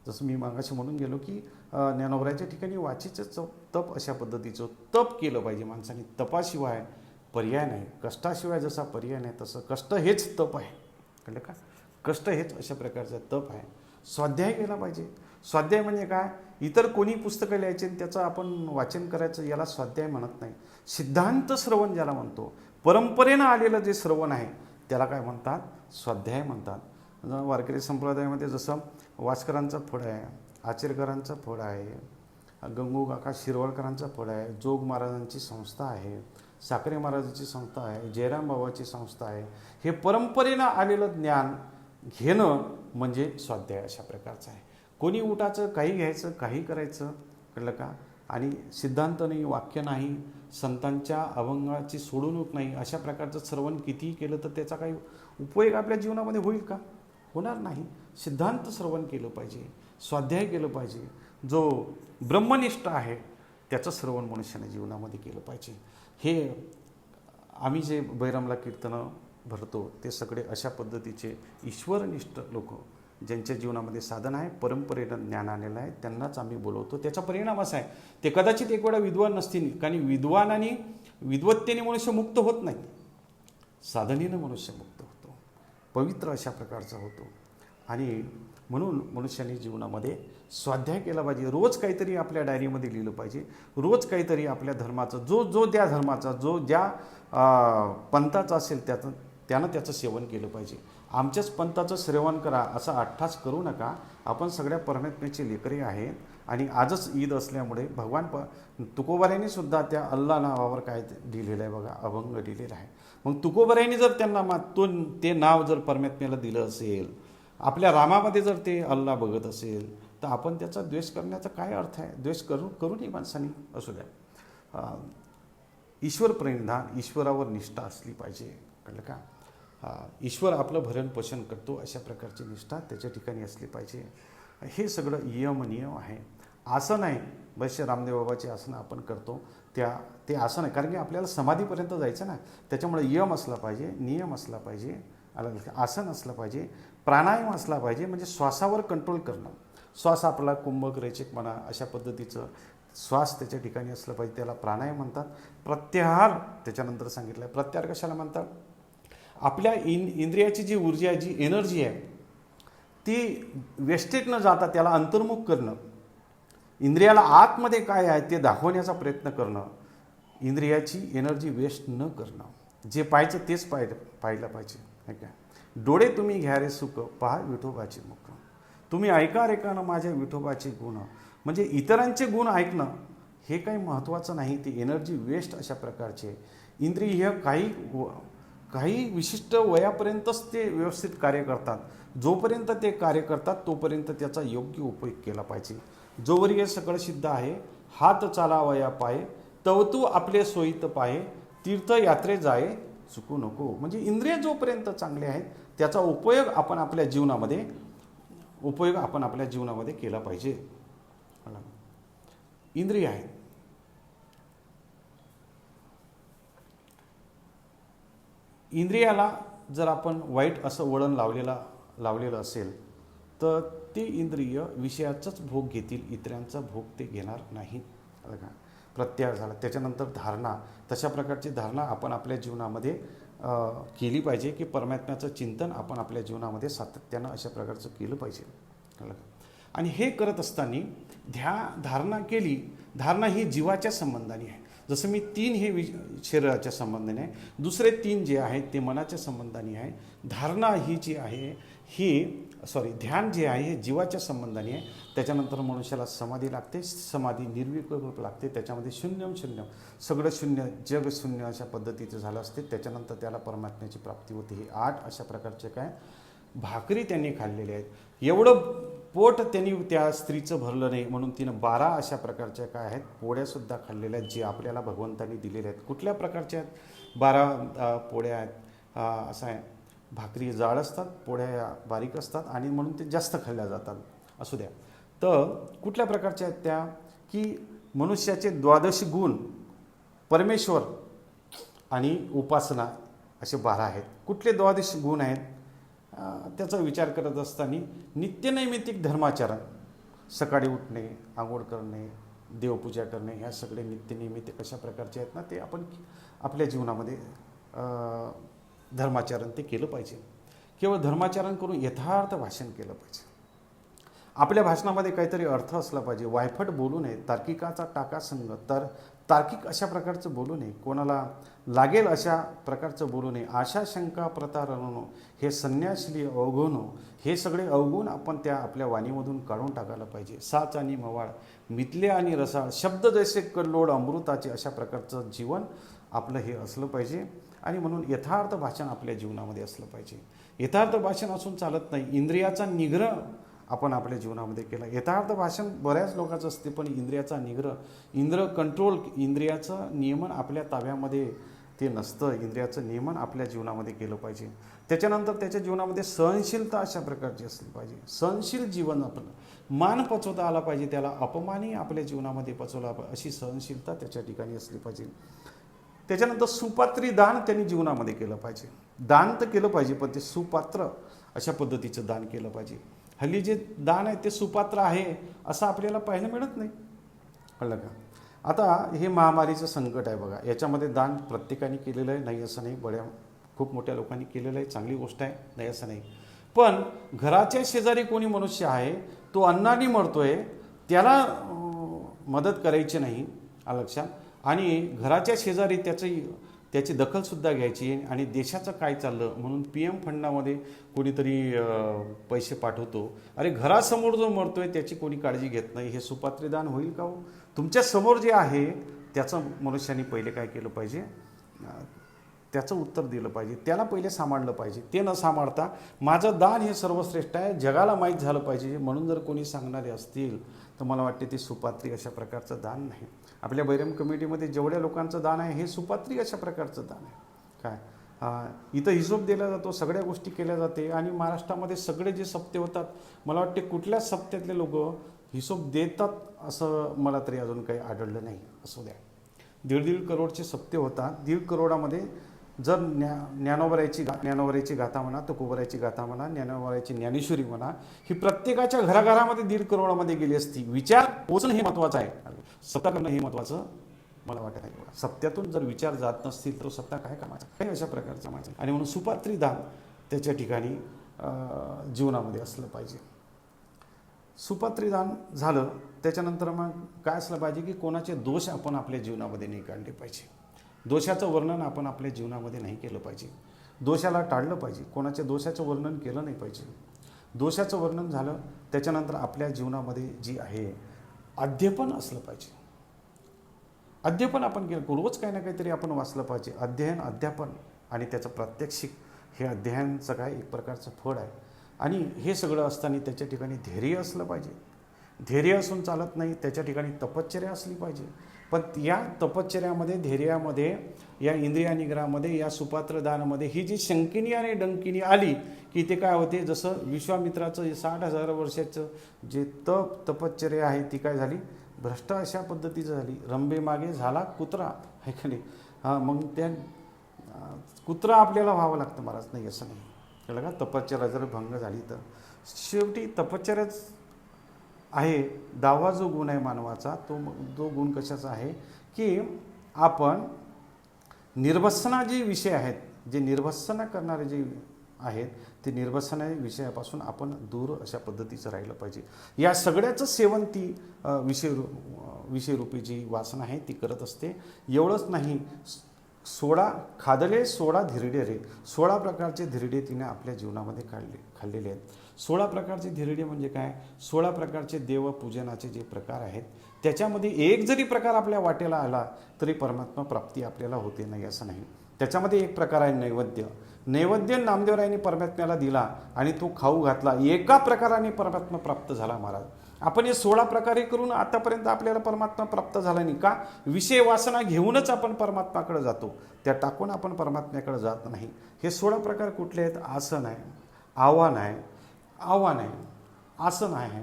जसं मी मागाशी म्हणून गेलो की ज्ञानोबराच्या ठिकाणी वाचीचं तप अशा पद्धतीचं तप केलं पाहिजे माणसाने. तपाशिवाय पर्याय नाही, कष्टाशिवाय जसा पर्याय नाही तसं कष्ट हेच तप आहे, कळलं का. कष्ट हेच अशा प्रकारचं तप आहे. स्वाध्याय केला पाहिजे. स्वाध्याय म्हणजे काय, इतर कोणी पुस्तकं लिहायचे आणि त्याचं आपण वाचन करायचं, याला स्वाध्याय म्हणत नाही. सिद्धांत श्रवण ज्याला म्हणतो, परंपरेनं आलेलं जे श्रवण आहे त्याला काय म्हणतात, स्वाध्याय म्हणतात. वारकरी संप्रदायामध्ये जसं वासकरांचा फळ आहे, आचरेकरांचा फळ आहे, गंगू काका शिरवळकरांचा फळ आहे, जोग महाराजांची संस्था आहे, साखरे महाराजांची संस्था आहे, जयराम बाबाची संस्था आहे. हे परंपरेनं आलेलं ज्ञान घेणं म्हणजे स्वाध्याय अशा प्रकारचं आहे. कोणी उठाचं, काही घ्यायचं, काही करायचं, कळलं का. आणि सिद्धांत नाही, वाक्य नाही, संतांच्या अभंगाची सोडवणूक नाही, अशा प्रकारचं श्रवण कितीही केलं तर त्याचा काही उपयोग आपल्या जीवनामध्ये होईल का? होणार नाही. सिद्धांत श्रवण केलं पाहिजे, स्वाध्याय केलं पाहिजे, जो ब्रह्मनिष्ठ आहे त्याचं श्रवण मनुष्याने जीवनामध्ये केलं पाहिजे. हे आम्ही जे बैरमला कीर्तनं भरतो ते सगळे अशा पद्धतीचे ईश्वरनिष्ठ लोक ज्यांच्या जीवनामध्ये साधन आहे, परंपरेनं ज्ञान आलेलं आहे, त्यांनाच आम्ही बोलवतो. त्याचा परिणाम असा आहे, ते कदाचित एक वेळा विद्वान नसतील, कारण विद्वान आणि विद्वत्तेने मनुष्य मुक्त होत नाही, साधनेनं मनुष्य मुक्त होतो, पवित्र अशा प्रकारचा होतो. आणि म्हणून मनुष्याने जीवनामध्ये स्वाध्याय केला पाहिजे. रोज काहीतरी आपल्या डायरीमध्ये लिहिलं पाहिजे, रोज काहीतरी आपल्या धर्माचं जो त्या धर्माचा जो ज्या पंथाचा असेल त्यानं त्याचं सेवन केलं पाहिजे. आमच्याच पंथाचं सेवन करा असा अट्टास करू नका. आपण सगळ्या परमात्म्याचे लेकरे आहेत. आणि आजच ईद असल्यामुळे भगवान तुकोबाऱ्यांनी सुद्धा त्या अल्ला नावावर काय लिहिलेलं आहे बघा, अभंग लिहिलेला आहे. मग तुकोबाऱ्यांनी जर त्यांना ते नाव जर परमात्म्याला दिलं असेल, आपल्या रामामध्ये जर ते अल्ला बघत असेल, तर आपण त्याचा द्वेष करण्याचा काय अर्थ आहे? द्वेष करू नये माणसांनी. असू द्या. ईश्वर प्रणिधान, ईश्वरावर निष्ठा असली पाहिजे, कळलं का? ईश्वर आपलं भरण पोषण करतो अशा प्रकारची निष्ठा त्याच्या ठिकाणी असली पाहिजे. हे सगळं नियम आहे. आसन आहे, वैश्य रामदेव बाबाचे आसन आपण करतो, ते आसन आहे कारण की आपल्याला समाधीपर्यंत जायचं ना, त्याच्यामुळे यम असला पाहिजे, नियम असला पाहिजे, आसन असलं पाहिजे, प्राणायाम असला पाहिजे, म्हणजे श्वासावर कंट्रोल करणं. श्वास आपला कुंभक रेचक म्हणा अशा पद्धतीचं श्वास त्याच्या ठिकाणी असलं पाहिजे, त्याला प्राणायाम म्हणतात. प्रत्याहार त्याच्यानंतर सांगितलं आहे. प्रत्याहार कशाला म्हणतात? आपल्या इंद्रियाची जी ऊर्जा आहे, जी एनर्जी आहे, ती वेस्टेज न जाता त्याला अंतर्मुख करणं, इंद्रियाला आतमध्ये काय आहे ते दाखवण्याचा प्रयत्न करणं, इंद्रियाची एनर्जी वेस्ट न करणं. जे पाहायचं तेच पाहिलं पाहिजे, नाही का? डोळे तुम्ही घ्या रे सुख, पहा विठोबाचे मुख, तुम्ही ऐका रे कान माझ्या विठोबाचे गुण. म्हणजे इतरांचे गुण ऐकणं हे काही महत्त्वाचं नाही, ती एनर्जी वेस्ट अशा प्रकारचे. इंद्रिय काही विशिष्ट वयापर्यंतच ते व्यवस्थित कार्य करतात. जोपर्यंत ते कार्य करतात तोपर्यंत त्याचा योग्य उपयोग केला पाहिजे. जोवर हे सगळं सिद्ध आहे, हात चालावया पाये, तवतू आपले सोयीत पाये, तीर्थयात्रे जाये चुकू नको. म्हणजे इंद्रिय जोपर्यंत चांगले आहेत त्याचा उपयोग आपण आपल्या जीवनामध्ये केला पाहिजे. इंद्रिय आहेत, इंद्रियाला जर आपण वाईट असं वळण लावलेलं असेल तर ते इंद्रिय विषयाचाच भोग घेतील, इतरांचा भोग ते घेणार नाही. का प्रत्याहार झाला. त्याच्यानंतर धारणा, तशा प्रकारची धारणा आपण आपल्या जीवनामध्ये केली पाहिजे की परमात्म्याचं चिंतन आपण आपल्या जीवनामध्ये सातत्यानं अशा प्रकारचं केलं पाहिजे. आणि हे करत असताना धारणा केली. धारणा ही जीवाच्या संबंधाने आहे. जसं मी 3 हे शरीराच्या संबंधाने आहे, दुसरे 3 जे आहेत ते मनाच्या संबंधाने आहे. धारणा ही जी आहे ध्यान जे आहे हे जीवाच्या संबंधाने आहे. त्याच्यानंतर मनुष्याला समाधी लागते, समाधी निर्विकल्प लागते, त्याच्यामध्ये शून्यम सगळं शून्य, जग शून्य अशा पद्धतीचं झालं असते. त्याच्यानंतर त्याला परमात्म्याची प्राप्ती होते. हे 8 अशा प्रकारचे काय भाकरी त्यांनी खाल्लेल्या आहेत. एवढं पोट त्यांनी त्या स्त्रीचं भरलं नाही म्हणून तिनं 12 अशा प्रकारच्या काय आहेत पोळ्यासुद्धा खाल्लेल्या आहेत, जे आपल्याला भगवंतांनी दिलेल्या आहेत. कुठल्या प्रकारच्या आहेत? 12 पोळ्या आहेत. असं आहे, भाकरी जाड असतात, पोळ्या बारीक असतात आणि म्हणून ते जास्त खाल्ल्या जातात. असू द्या. तर कुठल्या प्रकारच्या आहेत त्या? की मनुष्याचे 12 गुण, परमेश्वर आणि उपासना असे 12 आहेत. कुठले 12 गुण आहेत त्याचा विचार करत असताना नित्यनैमित्तिक धर्माचरण, सकाळी उठणे, आंघोळ करणे, देवपूजा करणे, ह्या सगळे नित्यनैमित्तिक अशा प्रकारचे आहेत ना, ते आपण आपल्या जीवनामध्ये धर्माचरण ते केलं पाहिजे. केवळ धर्माचरण करून यथार्थ भाषण केलं पाहिजे. आपल्या भाषणामध्ये काहीतरी अर्थ असला पाहिजे. वायफट बोलू नये, तार्किकाचा टाका संग, तर तार्किक अशा प्रकारचं बोलू नये, कोणाला लागेल अशा प्रकारचं बोलू नये. आशा शंका प्रतारणो, हे संन्यासली अवगुण, हे सगळे अवगुण आपण त्या आपल्या वाणीमधून काढून टाकायला पाहिजे. साच आणि मवाळ, मिथले आणि रसाळ, शब्द जैसे कल्लोळ अमृताचे, अशा प्रकारचं जीवन आपलं हे असलं पाहिजे. आणि म्हणून यथार्थ भाषण आपल्या जीवनामध्ये असलं पाहिजे. यथार्थ भाषण असून चालत नाही. इंद्रियाचा निग्रह आपण आपल्या जीवनामध्ये केला. यथार्थ भाषण बऱ्याच लोकांचं असते, पण इंद्रियाचा निग्रह, कंट्रोल, इंद्रियाचं नियमन आपल्या ताब्यामध्ये ते नसतं. इंद्रियाचं नियमन आपल्या जीवनामध्ये केलं पाहिजे. त्याच्यानंतर त्याच्या जीवनामध्ये सहनशीलता अशा प्रकारची असली पाहिजे. सहनशील जीवन, आपलं मान पचवता आला पाहिजे, त्याला अपमानही आपल्या जीवनामध्ये पचवला अशी सहनशीलता त्याच्या ठिकाणी असली पाहिजे. त्याच्यानंतर सुपात्री दान त्यांनी जीवनामध्ये केलं पाहिजे. दान तर केलं पाहिजे, पण ते सुपात्र अशा पद्धतीचं दान केलं पाहिजे. हल्ली जे दान आहे ते सुपात्र आहे असं आपल्याला पाहायला मिळत नाही. कळलं का? आता हे महामारीचं संकट आहे बघा, याच्यामध्ये दान प्रत्येकाने केलेलं आहे, नाही असं नाही, खूप मोठ्या लोकांनी केलेलं आहे, चांगली गोष्ट आहे, नाही असं नाही. पण घराच्या शेजारी कोणी मनुष्य आहे, तो अन्नाने मरतोय, त्याला मदत करायची नाही, लक्षात. आणि घराच्या शेजारी त्याची दखलसुद्धा घ्यायची. आणि देशाचं काय चाललं म्हणून PM फंडामध्ये कोणीतरी पैसे पाठवतो, अरे घरासमोर जो मरतोय त्याची कोणी काळजी घेत नाही, हे सुपात्रीदान होईल का हो? तुमच्या समोर जे आहे त्याचं मनुष्याने पहिले काय केलं पाहिजे, त्याचं उत्तर दिलं पाहिजे, त्याला पहिले सांभाळलं पाहिजे. ते न सांभाळता माझं दान हे सर्वश्रेष्ठ आहे, जगाला माहीत झालं पाहिजे म्हणून जर कोणी सांगणारे असतील तर मला वाटते ते सुपात्री अशा प्रकारचं दान नाही. आपल्या बैरम कमिटीमध्ये जेवढ्या लोकांचं दान आहे हे सुपात्री अशा प्रकारचं दान आहे. काय इथं हिशोब दिला जातो, सगळ्या गोष्टी केल्या जाते. आणि महाराष्ट्रामध्ये सगळे जे सप्ते होतात, मला वाटते कुठल्याच सप्त्यातले लोक हिशोब देतात असं मला तरी अजून काही आढळलं नाही. असू द्या, 1.5 करोडचे सप्ते होतात. 1.5 करोडामध्ये जर ज्ञानोबराची गाथा म्हणा, तुकोबराची गाथा म्हणा, ज्ञानोबराची ज्ञानेश्वरी म्हणा, ही प्रत्येकाच्या घराघरामध्ये 1.5 करोडामध्ये गेली असती. विचार पोचणं हे महत्त्वाचं आहे, सप्ताह करणं हे महत्त्वाचं मला वाटत नाही. सप्त्यातून जर विचार जात नसतील तर सप्ताह काय कामाचा, काही अशा प्रकारचा माझा. आणि म्हणून सुपात्री दान त्याच्या ठिकाणी जीवनामध्ये असलं पाहिजे. सुपात्री दान झालं त्याच्यानंतर मग काय असलं पाहिजे की कोणाचे दोष आपण आपल्या जीवनामध्ये नाही काढले पाहिजे. दोषाचं वर्णन आपण आपल्या जीवनामध्ये नाही केलं पाहिजे. दोषाला टाळलं पाहिजे, कोणाच्या दोषाचं वर्णन केलं नाही पाहिजे. दोषाचं वर्णन झालं त्याच्यानंतर आपल्या जीवनामध्ये जी आहे अध्ययन असलं पाहिजे. अध्ययन आपण केलं, रोज काही ना काहीतरी आपण वाचलं पाहिजे. अध्ययन, अध्यापन आणि त्याचं प्रात्यक्षिक हे अध्ययनाचं काय एक प्रकारचं फळ आहे. आणि हे सगळं असताना त्याच्या ठिकाणी धैर्य असलं पाहिजे. धैर्य असून चालत नाही, त्याच्या ठिकाणी तपश्चर्या असली पाहिजे. पण या तपश्चर्यामध्ये, धैर्यामध्ये, या इंद्रिया निग्रहामध्ये, या सुपात्रदानामध्ये ही जी शंकिनी आणि डंकिनी आली की ते काय होते, जसं विश्वामित्राचं 60,000 वर्षाचं जे तपश्चर्या आहे ती काय झाली, भ्रष्ट अशा पद्धतीचं झाली. रंबेमागे झाला कुत्रा, आहे का नाही? मग त्या कुत्रा आपल्याला व्हावं लागतं महाराज, नाही असं नाही. कळलं का? तपश्चर्या जर भंग झाली तर शेवटी तपश्चर्याच आहे. 10वा जो गुण आहे मानवाचा, तो गुण कशाचा आहे की आपण निर्भसना जे विषय आहेत, जे निर्भसना करणारे जे आहेत ते निर्भसना विषयापासून आपण दूर अशा पद्धतीचं राहिलं पाहिजे. या सगळ्याचं सेवन ती विषयरूपी जी वासना आहे ती करत असते. एवढंच नाही, 16 खादले 16 धिरडे रे, 16 प्रकारचे धिरडे तिने आपल्या जीवनामध्ये खाल्लेले आहेत. 16 प्रकारचे धिरडे म्हणजे काय, 16 प्रकारचे देवपूजनाचे जे प्रकार आहेत त्याच्यामध्ये एक जरी प्रकार आपल्या वाटेला आला तरी परमात्मा प्राप्ती आपल्याला होते, नाही असं नाही. त्याच्यामध्ये एक प्रकार आहे नैवेद्य. नैवेद्य नामदेवरायांनी परमात्म्याला दिला आणि तो खाऊ घातला, एका प्रकाराने परमात्मा प्राप्त झाला महाराज. आपण हे 16 प्रकारे करून आतापर्यंत आपल्याला परमात्मा प्राप्त झाला नाही का? विषय वासना घेऊनच आपण परमात्माकडे जातो, त्या टाकून आपण परमात्म्याकडे जात नाही. हे 16 प्रकार कुठले आहेत? आसन आहे, आव्हान आहे, आसन आहे,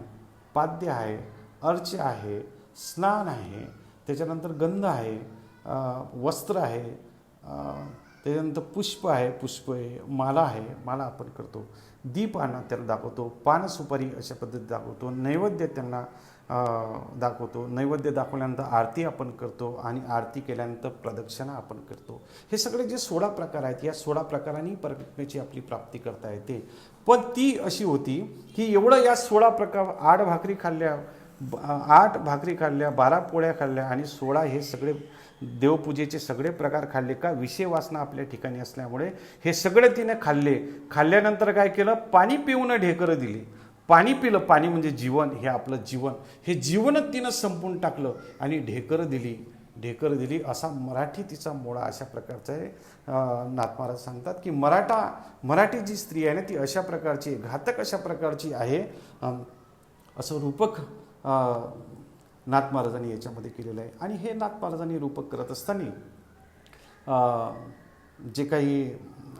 पाद्य आहे, अर्च आहे, स्नान आहे, त्याच्यानंतर गंध आहे, वस्त्र आहे, त्याच्यानंतर पुष्प आहे, माला आहे, माला आपण करतो, दीप आणा त्याला दाखवतो, पान सुपारी अशा पद्धती दाखवतो, नैवेद्य त्यांना दाखवतो, नैवेद्य दाखवल्यानंतर आरती आपण करतो आणि आरती केल्यानंतर प्रदक्षिणा आपण करतो. हे सगळे जे 16 प्रकार आहेत या 16 प्रकारांनी परमात्म्याची आपली प्राप्ती करता येते. पण ती अशी होती की एवढं या 16 प्रकार 8 भाकरी खाल्ल्या, 12 पोळ्या खाल्ल्या आणि 16 हे सगळे देवपूजेचे सगळे प्रकार खाल्ले का? विषय वासना आपल्या ठिकाणी असल्यामुळे हे सगळे तिने खाल्ल्यानंतर काय केलं? पाणी पिऊन ढेकरं दिली. पाणी पिलं, पाणी म्हणजे जीवन, हे आपलं जीवन, हे जीवनच तिनं संपून टाकलं आणि ढेकरं दिली असा मराठी तिचा मोळा अशा प्रकारचा आहे. नाथ महाराज सांगतात की मराठी जी स्त्री आहे ना ती अशा प्रकारची घातक अशा प्रकारची आहे. असं रूपक नाथ महाराजांनी याच्यामध्ये केलेलं आहे. आणि हे नाथ महाराजांनी रूपक करत असताना जे काही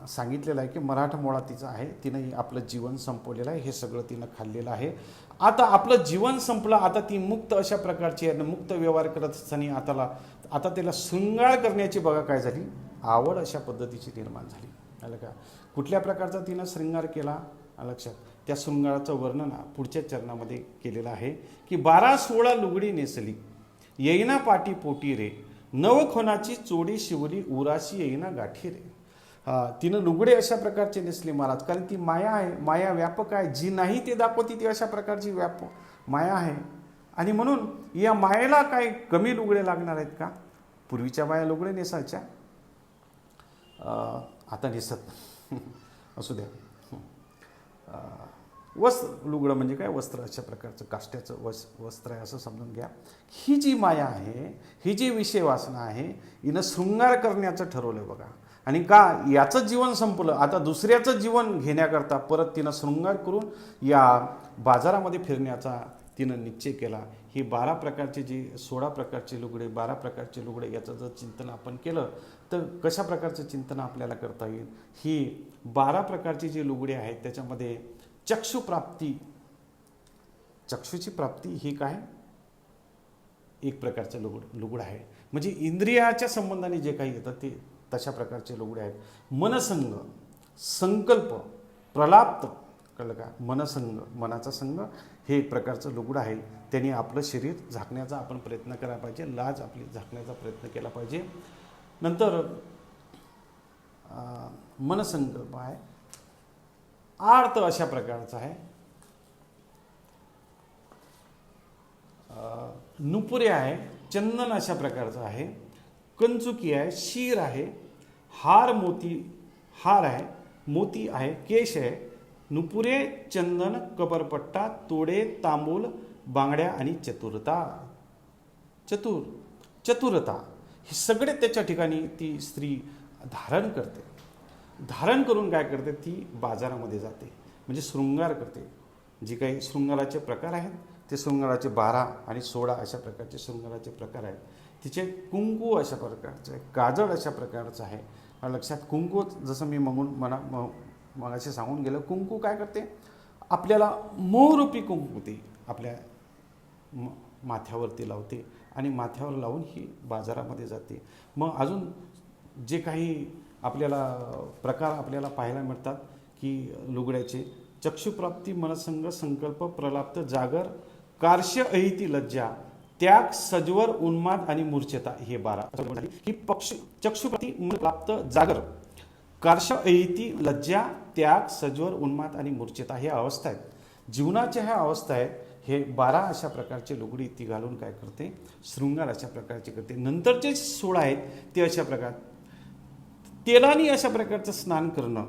सांगितलेलं आहे की मराठमोळा तिचा आहे, तिनं आपलं जीवन संपवलेलं आहे, हे सगळं तिनं खाल्लेलं आहे. आता आपलं जीवन संपलं, आता ती मुक्त अशा प्रकारची आहे, मुक्त व्यवहार करत असताना आता तिला शृंगार करण्याची बघा काय झाली, आवड अशा पद्धतीची निर्माण झाली. आलं का? कुठल्या प्रकारचा तिनं शृंगार केला लक्षात? त्या शृंगाराचं वर्णन पुढच्या चरणामध्ये केलेलं आहे की 12-16 लुगडी नेसली येईना पाटी पोटी रे, नवखोनाची चोडी शिवली उराशी येईना गाठी रे. तिनं लुगडे अशा प्रकारचे नेसले महाराज, कारण ती माया आहे, माया व्यापक आहे, जी नाही ते दाखवती ती अशा प्रकारची माया आहे. आणि म्हणून या मायेला काय कमी लुगडे लागणार आहेत का? पूर्वीच्या बाया लुगडे नेसायच्या, आता नेसत असू द्या. वस्त्र, लुगडं म्हणजे काय? वस्त्र अशा प्रकारचं काष्ट्याचं वस्त्र आहे असं समजून घ्या. ही जी माया आहे, ही जी विषय वासना आहे, हिनं शृंगार करण्याचं ठरवलं बघा. आणि का? याचं जीवन संपलं, आता दुसऱ्याचं जीवन घेण्याकरता परत तिनं शृंगार करून या बाजारामध्ये फिरण्याचा तिनं निश्चय केला. ही 12 प्रकारचे जे 16 प्रकारचे लुगडे, 12 प्रकारचे लुगडे, याचं जर चिंतन आपण केलं तर कशा प्रकारचं चिंतन आपल्याला करता येईल? ही 12 प्रकारची जी लुगडे आहेत त्याच्यामध्ये चक्षुप्राप्ती, चक्षुची प्राप्ती ही काय? एक प्रकारचं लुगड आहे. म्हणजे इंद्रियाच्या संबंधाने जे काही येतं ते तशा प्रकारचे लुगडे आहेत. मनसंग, संकल्प, प्रलाप्त, कळलं का? मनसंग, मनाचा संग, हे एक प्रकारचं लुगडं आहे. त्यांनी आपलं शरीर झाकण्याचा आपण प्रयत्न करायला पाहिजे, लाज आपली झाकण्याचा प्रयत्न केला पाहिजे. नंतर मनसंकल्प आहे. आर्त अशा प्रकारचा आहे. नुपुरे आहे, चंदन अशा प्रकारचं आहे, कंचुकी आहे, शीर आहे, हार आहे, मोती आहे, केश आहे, नुपुरे, चंदन, कबरपट्टा, तोडे, तांबूल, बांगड्या आणि चतुरता हे सगळे त्याच्या ठिकाणी ती स्त्री धारण करते. धारण करून काय करते? ती बाजारामध्ये जाते, म्हणजे शृंगार करते. जी काही शृंगाराचे प्रकार आहेत ते शृंगाराचे 12 आणि 16 अशा प्रकारचे शृंगाराचे प्रकार आहेत. तिचे कुंकू अशा प्रकारचं आहे, काजळ अशा प्रकारचं आहे. लक्षात, कुंकू जसं मी मगाशी सांगून गेलं, कुंकू काय करते? आपल्याला मोहरूपी कुंकू ती आपल्या माथ्यावरती लावते आणि माथ्यावर लावून ही बाजारामध्ये जाते. मग अजून जे काही आपल्याला प्रकार आपल्याला पाहायला मिळतात की लुगड्याचे चक्षुप्राप्ती, मनसंग, संकल्प, प्रलाप्त, जागर, कार्श्य, ऐहिती, लज्जा, त्याग, सज्वर, उन्माद आणि मूर्छता, हे 12 ही चक्षुप्राप्ती, प्रलाप्त, जागर, कार्श्य, ऐहिती, लज्जा, त्याग, सज्वर, उन्माद आणि मूर्छता हे अवस्था आहेत. जीवनाच्या ह्या अवस्था आहेत. हे 12 अशा प्रकारचे लुगडी ती घालून काय करते? शृंगार अशा प्रकारचे करते. नंतरचे 16 आहेत ते अशा प्रकार, तेलाने अशा प्रकारचं स्नान करणं,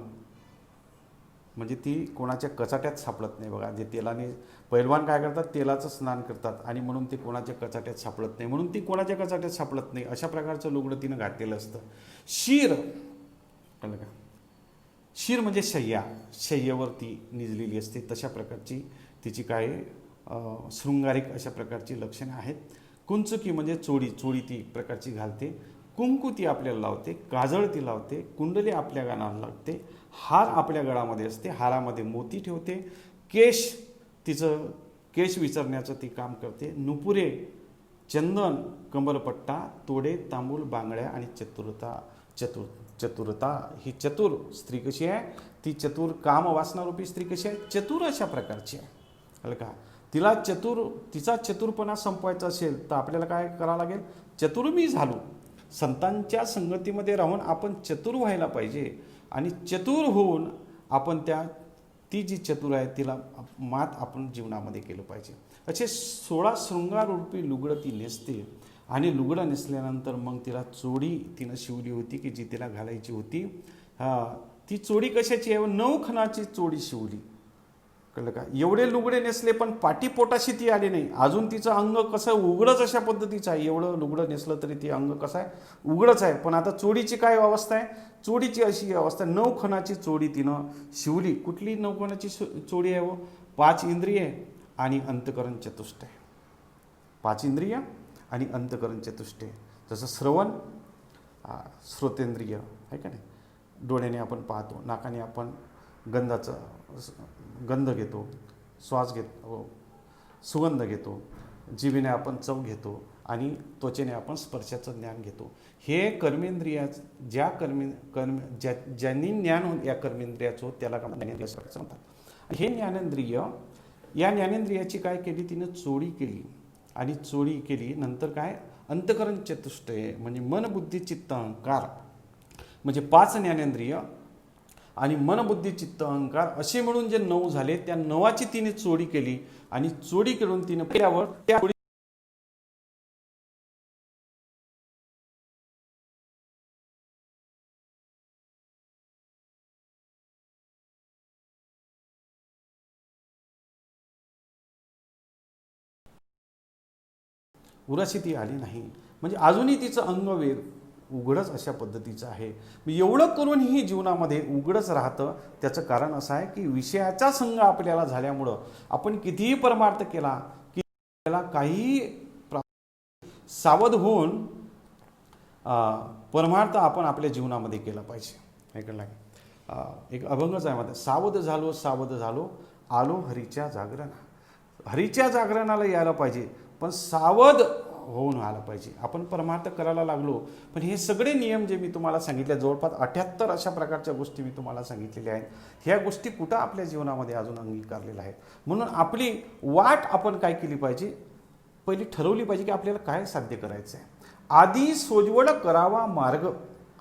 म्हणजे ती कोणाच्या कचाट्यात सापडत नाही बघा. जे तेलाने पैलवान काय करतात? तेलाचं स्नान करतात आणि म्हणून ते कोणाच्या कचाट्यात सापडत नाही, म्हणून ती कोणाच्या कचाट्यात सापडत नाही, अशा प्रकारचं लुगडं तिनं घातलेलं असतं. शीर, कळलं का? शीर म्हणजे शय्यावरती निजलेली असते, तशा प्रकारची तिची काय शृंगारिक अशा प्रकारची लक्षणं आहेत. कुंचुकी म्हणजे चोडी ती प्रकारची घालते. कुंकू ती आपल्याला लावते, काजळ ती लावते, कुंडली आपल्या गालाला लागते, हार आपल्या गळामध्ये असते, हारामध्ये मोती ठेवते, तिचं केश विचरण्याचं ती काम करते. नुपुरे, चंदन, कमरपट्टा, तोडे, तांबूल, बांगड्या आणि चतुरता ही चतुर स्त्री कशी आहे? ती चतुर, काम वासनारूपी स्त्री कशी आहे? चतुर अशा प्रकारची आहे. कळलं का? तिचा चतुरपणा संपवायचा असेल तर आपल्याला काय करावं लागेल? चतुर मी झालो. संतांच्या संगतीमध्ये राहून आपण चतुर व्हायला पाहिजे आणि चतुर होऊन आपण ती जी चतुर आहे तिला मात आपण जीवनामध्ये केलं पाहिजे. असे 16 शृंगाररूपी लुगडं ती नेसते आणि लुगडं नेसल्यानंतर मग तिला चोडी तिनं शिवली होती की जी तिला घालायची होती. ती चोडी कशाची आहे? 9 खणाची चोडी शिवली. कळलं का? एवढे लुगडे नेसले पण पाठीपोटाशी ती आली नाही. अजून तिचं अंग कसं उघडच अशा पद्धतीचं आहे. एवढं लुगडं नेसलं तरी ती अंग कसं आहे? उघडच आहे. पण आता चोडीची काय अवस्था आहे? चोडीची अशी अवस्था, 9 खणाची चोडी तिनं शिवली. कुठली 9 खणाची चोडी आहे? 5 इंद्रिये आणि अंतकरण चतुष्टय. 5 इंद्रिय आणि अंतकरण चतुष्टय. जसं श्रवण, श्रोतेंद्रिय आहे का नाही, डोळ्याने आपण पाहतो, नाकाने आपण गंध घेतो, श्वास घेतो, सुगंध घेतो, जिभेने आपण चव घेतो आणि त्वचेने आपण स्पर्शाचं ज्ञान घेतो. हे कर्मेंद्रिया ज्यांनी ज्ञान या कर्मेंद्रियाचं त्याला ज्ञानेंद्रिय म्हणतात. हे ज्ञानेंद्रिय, या ज्ञानेंद्रियाची काय केली, तिनं चोरी केली. आणि चोरी केली नंतर काय, अंतकरण चतुष्टय म्हणजे मन बुद्धी चित्त अहंकार, म्हणजे 5 ज्ञानेंद्रिय आणि मन बुद्धी चित्त अहंकार असे मिळून जे 9 झाले, त्या 9ची तिने चोरी केली. आणि चोरी करून तिने पहिल्यावर त्या उराशी ती आली नाही. म्हणजे अजूनही तिचं अंगवेग उघडच अशा पद्धतीचं आहे. एवढं करूनही जीवनामध्ये उघडच राहतं. त्याचं कारण असं आहे की विषयाचा संग आपल्याला झाल्यामुळं आपण कितीही परमार्थ केला की त्याला काही सावध होऊन परमार्थ आपण आपल्या जीवनामध्ये केला पाहिजे. ऐकलं एक अभंगच आहे मध्ये, सावध झालो आलो हरीच्या जागरणा. हरीच्या जागरणाला यायला पाहिजे, पण सावध होऊन आला पाहिजे. आपण परमार्थ करायला लागलो, पण हे सगळे नियम जे मी तुम्हाला सांगितले, जवळपास 78 अशा प्रकारच्या गोष्टी मी तुम्हाला सांगितलेल्या आहेत, ह्या गोष्टी कुठं आपल्या जीवनामध्ये अजून अंगीकारलेल्या आहेत. म्हणून आपली वाट आपण काय केली पाहिजे, पहिली ठरवली पाहिजे की आपल्याला काय साध्य करायचं आहे. आधी सोजवड करावा मार्ग,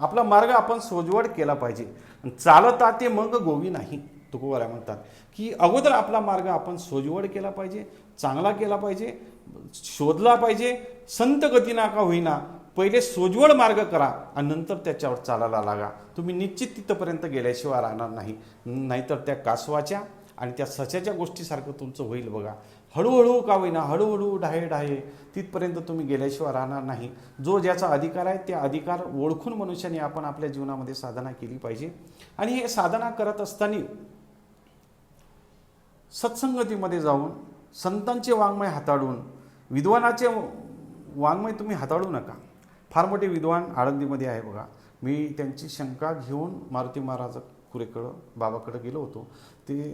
आपला मार्ग आपण सोजवड केला पाहिजे. चालता ते मग गोवी नाही, तुकोबाराय म्हणतात की अगोदर आपला मार्ग आपण सोजवड केला पाहिजे, चांगला केला पाहिजे, शोधला पाहिजे. संत गती नाका होईना, पहिले सोजवड मार्ग करा आणि नंतर त्याच्यावर चालायला लागा. तुम्ही निश्चित तिथपर्यंत गेल्याशिवाय राहणार नाही. नाहीतर त्या कासवाच्या आणि त्या सच्याच्या गोष्टीसारखं तुमचं होईल बघा. हळूहळू का होईना, हळूहळू ढाये तिथपर्यंत तुम्ही गेल्याशिवाय राहणार नाही. जो ज्याचा अधिकार आहे त्या अधिकार ओळखून मनुष्याने आपण आपल्या जीवनामध्ये साधना केली पाहिजे. आणि हे साधना करत असताना सत्संगतीमध्ये जाऊन संतांचे वाङ्मय हाताळून, विद्वानाचे वाङ्मय तुम्ही हाताळू नका. फार मोठे विद्वान आळंदीमध्ये आहे बघा. मी त्यांची शंका घेऊन मारुती महाराज कुरेकडं बाबाकडे गेलो होतो. ते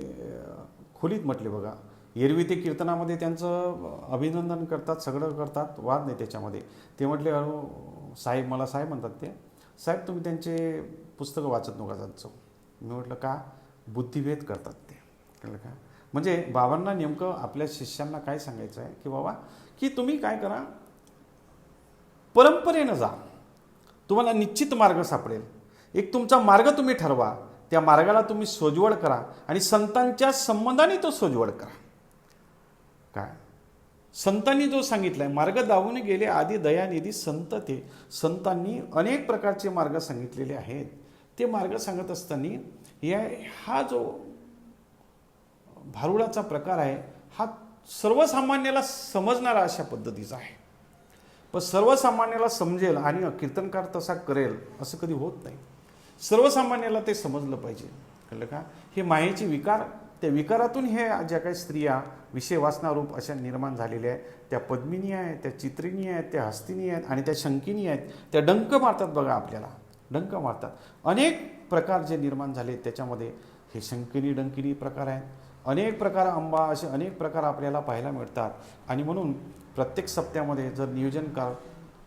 खोलीत म्हटले बघा, एरवी ते कीर्तनामध्ये त्यांचं अभिनंदन करतात, सगळं करतात, वाद नाही त्याच्यामध्ये. ते म्हटले, अहो साहेब, मला साहेब म्हणतात ते, साहेब तुम्ही त्यांचे पुस्तकं वाचत नका जायचं. मी म्हटलं का, बुद्धिभेद करतात ते. कळलं का, म्हणजे बाबांना नेमकं आपल्या शिष्यांना काय सांगायचं आहे की बाबा की तुम्ही काय करा, परंपरेनं जा, तुम्हाला निश्चित मार्ग सापडेल. एक तुमचा मार्ग तुम्ही ठरवा, त्या मार्गाला तुम्ही सोजवड करा आणि संतांच्या संबंधाने तो सोजवड करा. काय संतांनी जो सांगितलाय, मार्ग दावून गेले आधी दयानिधी संत, ते संतांनी अनेक प्रकारचे मार्ग सांगितलेले आहेत. ते मार्ग सांगत असताना हा जो भारुडाचा प्रकार आहे, हा सर्वसामान्याला समजणारा अशा पद्धतीचा आहे. पण सर्वसामान्याला समजेल आणि कीर्तनकार तसा करेल असं कधी होत नाही. सर्वसामान्याला ते समजलं पाहिजे. कळलं का, हे मायेचे विकार, त्या विकारातून हे ज्या काही स्त्रिया विषय वासनारूप अशा निर्माण झालेल्या आहेत, त्या पद्मिनी आहेत, त्या चित्रिणी आहेत, त्या हस्तिनी आहेत आणि त्या शंकिनी आहेत. त्या डंक मारतात बघा, आपल्याला डंक मारतात. अनेक प्रकार जे निर्माण झाले त्याच्यामध्ये हे शंकिनी डंकिनी प्रकार आहेत. अनेक प्रकार, अंबा, असे अनेक प्रकार आपल्याला पाहायला मिळतात. आणि म्हणून प्रत्येक सप्त्यामध्ये जर नियोजन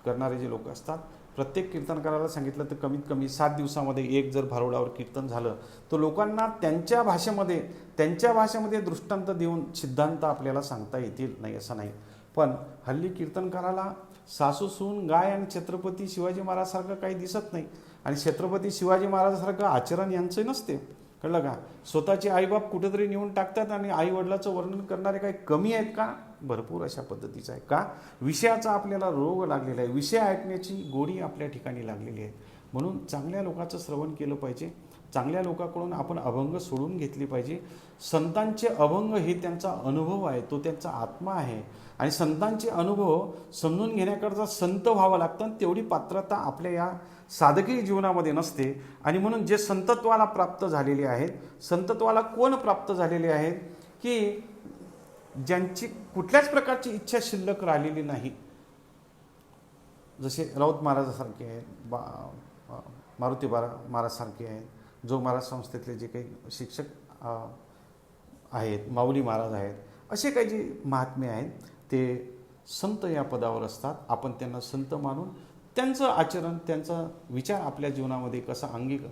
करणारे जे लोक असतात, प्रत्येक कीर्तनकाराला सांगितलं तर कमीत कमी 7 दिवसामध्ये एक जर भारुडावर कीर्तन झालं तर लोकांना त्यांच्या भाषेमध्ये दृष्टांत देऊन सिद्धांत आपल्याला सांगता येतील, नाही असं नाही. पण हल्ली कीर्तनकाराला सासू सून गाय आणि छत्रपती शिवाजी महाराजसारखं काही दिसत नाही. आणि छत्रपती शिवाजी महाराजासारखं आचरण यांचं नसते. कळलं का, स्वतःचे आईबाप कुठेतरी नेऊन टाकतात आणि आई वडिलाचं वर्णन करणारे काही कमी आहेत का, भरपूर अशा पद्धतीचं आहे. का, विषयाचा आपल्याला रोग लागलेला आहे, विषय ऐकण्याची गोडी आपल्या ठिकाणी लागलेली आहे. म्हणून चांगल्या लोकांचं श्रवण केलं पाहिजे, चांगल्या लोकांकडून आपण अभंग सोडून घेतली पाहिजे. संतांचे अभंग हे त्यांचा अनुभव आहे, तो त्यांचा आत्मा आहे. आणि संतांचे अनुभव समजून घेण्याकरता संत व्हावं लागतं. तेवढी पात्रता आपल्या या साधकी जीवनामध्ये नसते. आणि म्हणून जे संतत्वाला प्राप्त झालेले आहेत, संतत्वाला कोण प्राप्त झालेले आहेत की ज्यांची कुठल्याच प्रकारची इच्छा शिल्लक राहिलेली नाही, जसे राऊत महाराजासारखे आहेत, मारुती महाराजसारखे आहेत, जोग महाराज संस्थेतले जे काही शिक्षक आहेत, माऊली महाराज आहेत, असे काही जे महात्मे आहेत ते संत या पदावर असतात. आपण त्यांना संत मानून त्यांचं आचरण, त्यांचा विचार आपल्या जीवनामध्ये कसा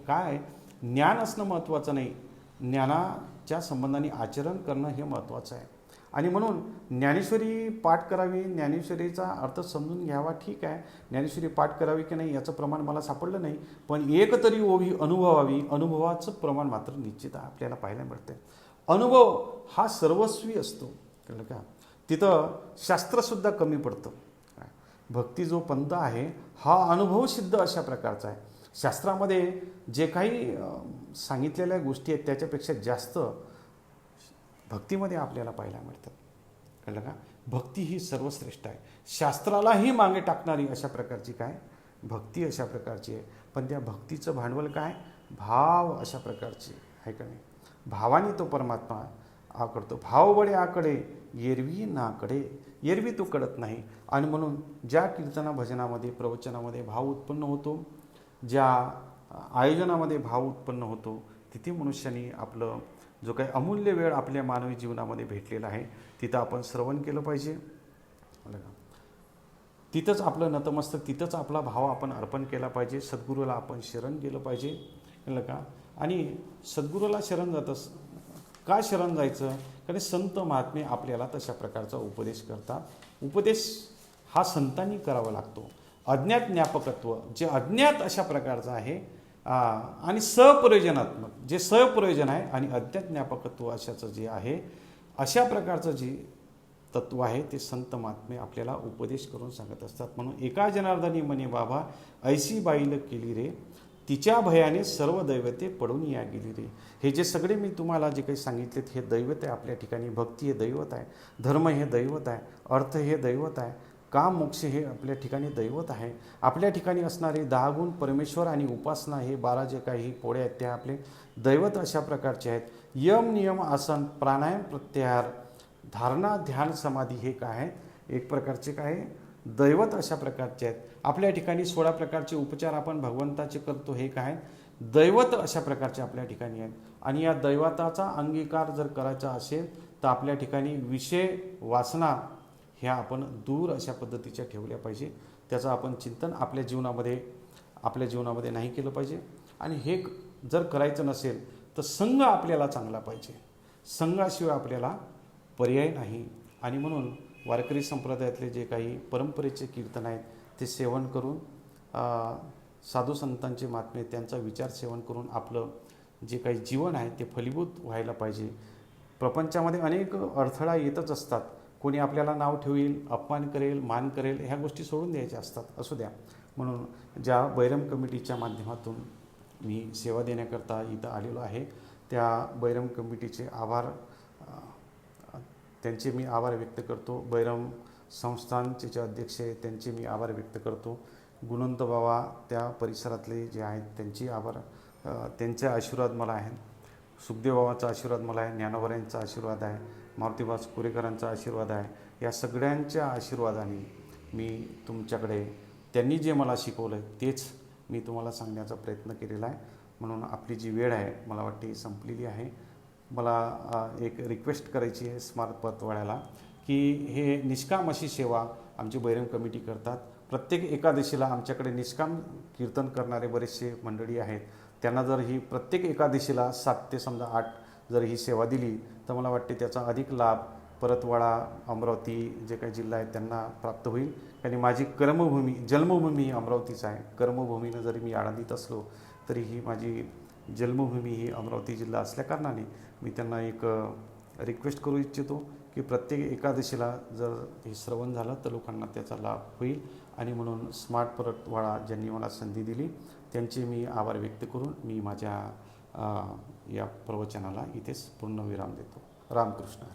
काय आहे, ज्ञान असणं महत्त्वाचं नाही, ज्ञानाच्या संबंधाने आचरण करणं हे महत्त्वाचं आहे. आणि म्हणून ज्ञानेश्वरी पाठ करावी, ज्ञानेश्वरीचा अर्थ समजून घ्यावा, ठीक आहे. ज्ञानेश्वरी पाठ करावी की नाही याचं प्रमाण मला सापडलं नाही, पण एक तरी ओवी अनुभवावी, अनुभवाचं प्रमाण मात्र निश्चित आपल्याला पाहायला मिळते. अनुभव हा सर्वस्वी असतो, कळलं का. तिथं शास्त्रसुद्धा कमी पडतं. भक्ती जो पंथ आहे हा अनुभव सिद्ध अशा प्रकारचा आहे. शास्त्रामध्ये जे काही सांगितलेल्या गोष्टी आहेत त्याच्यापेक्षा जास्त भक्तीमध्ये आपल्याला पाहायला मिळतात, कळलं का. भक्ती ही सर्वश्रेष्ठ आहे, शास्त्रालाही मागे टाकणारी अशा प्रकारची काय भक्ती अशा प्रकारची आहे. पण त्या भक्तीचं भांडवल काय, भाव अशा प्रकारची आहे का नाही. भावाने तो परमात्मा करतो. भाव बडे आकडे एरवी नाकडे, एरवी तो कळत नाही. आणि म्हणून ज्या कीर्तना भजनामध्ये प्रवचनामध्ये भाव उत्पन्न होतो, ज्या आयोजनामध्ये भाव उत्पन्न होतो, तिथे मनुष्याने आपलं जो काही अमूल्य वेळ आपल्या मानवी जीवनामध्ये भेटलेला आहे तिथं आपण श्रवण केलं पाहिजे. तिथंच आपलं नतमस्तक, तिथंच आपला भाव आपण अर्पण केला पाहिजे. सद्गुरूला आपण शरण गेलं पाहिजे, कळलं का. आणि सद्गुरूला शरण जातस का शरण जायचं, कारण संत महात्मे आपल्याला तशा प्रकारचा उपदेश करतात. उपदेश हा संतांनी करावा लागतो. अज्ञात ज्ञापकत्व जे अज्ञात अशा प्रकारचं आहे आणि सप्रयोजनात्मक जे सप्रयोजन आहे आणि अज्ञात ज्ञापकत्व अशाचं जे आहे, अशा प्रकारचं जे तत्व आहे ते संत महात्मे आपल्याला उपदेश करून सांगत असतात. म्हणून एका जनार्दनी म्हणे बाबा ऐशी बाईल केली रे, तिच्या भयाने सर्व दैवते पडून या गेली रे. हे जे सगळे मी तुम्हाला जे काही सांगितलेत हे दैवत आहे आपल्या ठिकाणी. भक्ती हे दैवत आहे, धर्म हे दैवत आहे, अर्थ हे दैवत आहे, काम मोक्ष हे आपल्या ठिकाणी दैवत आहे. आपल्या ठिकाणी असणारे 10 गुण परमेश्वर आणि उपासना हे 12 जे काही पोळे आहेत त्या आपले दैवत अशा प्रकारचे आहेत. यम नियम आसन प्राणायाम प्रत्याहार धारणा ध्यान समाधी हे काय आहे, एक प्रकारचे काय दैवत अशा प्रकारचे आहेत. आपल्या ठिकाणी 16 प्रकारचे उपचार आपण भगवंताचे करतो, हे काय दैवत अशा प्रकारचे आपल्या ठिकाणी आहेत. आणि या दैवताचा अंगीकार जर करायचा असेल तर आपल्या ठिकाणी विषय वासना ह्या आपण दूर अशा पद्धतीच्या ठेवल्या पाहिजे. त्याचं आपण चिंतन आपल्या जीवनामध्ये नाही केलं पाहिजे. आणि हे जर करायचं नसेल तर संघ आपल्याला चांगला पाहिजे, संघाशिवाय आपल्याला पर्याय नाही. आणि म्हणून वारकरी संप्रदायातले जे काही परंपरेचे कीर्तन आहेत ते सेवन करून, साधू संतांचे महात्मे त्यांचा विचार सेवन करून आपलं जे काही जीवन आहे ते फलीभूत व्हायला पाहिजे. प्रपंचामध्ये अनेक अडथळा येतच असतात. कोणी आपल्याला नाव ठेवील, अपमान करेल, मान करेल, ह्या गोष्टी सोडून द्यायच्या असतात, असू द्या. म्हणून ज्या बैरम कमिटीच्या माध्यमातून मी सेवा देण्याकरता इथं आलेलो आहे त्या बैरम कमिटीचे त्यांचे मी आभार व्यक्त करतो. बैरम संस्थानचे जे अध्यक्ष आहेत त्यांचे मी आभार व्यक्त करतो. गुणवंत बाबा त्या परिसरातले जे आहेत त्यांचे आभार, त्यांचे आशीर्वाद मला आहे. सुखदेव बाबांचा आशीर्वाद मला आहे, ज्ञानोबरायांचा आशीर्वाद आहे, मारुतीदास कुरेकरांचा आशीर्वाद आहे. या सगळ्यांच्या आशीर्वादाने मी तुमच्याकडे त्यांनी जे मला शिकवलं आहे तेच मी तुम्हाला सांगण्याचा प्रयत्न केलेला आहे. म्हणून आपली जी वेळ आहे मला वाटते संपलेली आहे. मला एक रिक्वेस्ट करायची आहे स्मार्ट पतवाड्याला की हे निष्काम अशी सेवा आमची बैरम कमिटी करतात. प्रत्येक एकादशीला आमच्याकडे निष्काम कीर्तन करणारे बरेचसे मंडळी आहेत. त्यांना जर ही प्रत्येक एकादशीला 7 ते समजा 8 जर ही सेवा दिली तर मला वाटते त्याचा अधिक लाभ परतवाडा, अमरावती जे काही जिल्हा आहेत त्यांना प्राप्त होईल. आणि माझी कर्मभूमी, जन्मभूमी ही अमरावतीच आहे. कर्मभूमीनं जरी मी आनंदित असलो तरी ही माझी जन्मभूमी ही अमरावती जिल्हा असल्याकारणाने मी त्यांना एक रिक्वेस्ट करू इच्छितो की प्रत्येक एकादशीला जर हे श्रवण झालं तर लोकांना त्याचा लाभ होईल. आणि म्हणून स्मार्ट परतवाडा ज्यांनी मला संधी दिली त्यांचे मी आभार व्यक्त करून मी माझ्या या प्रवचनाला इथेच पूर्ण विराम देतो. रामकृष्ण.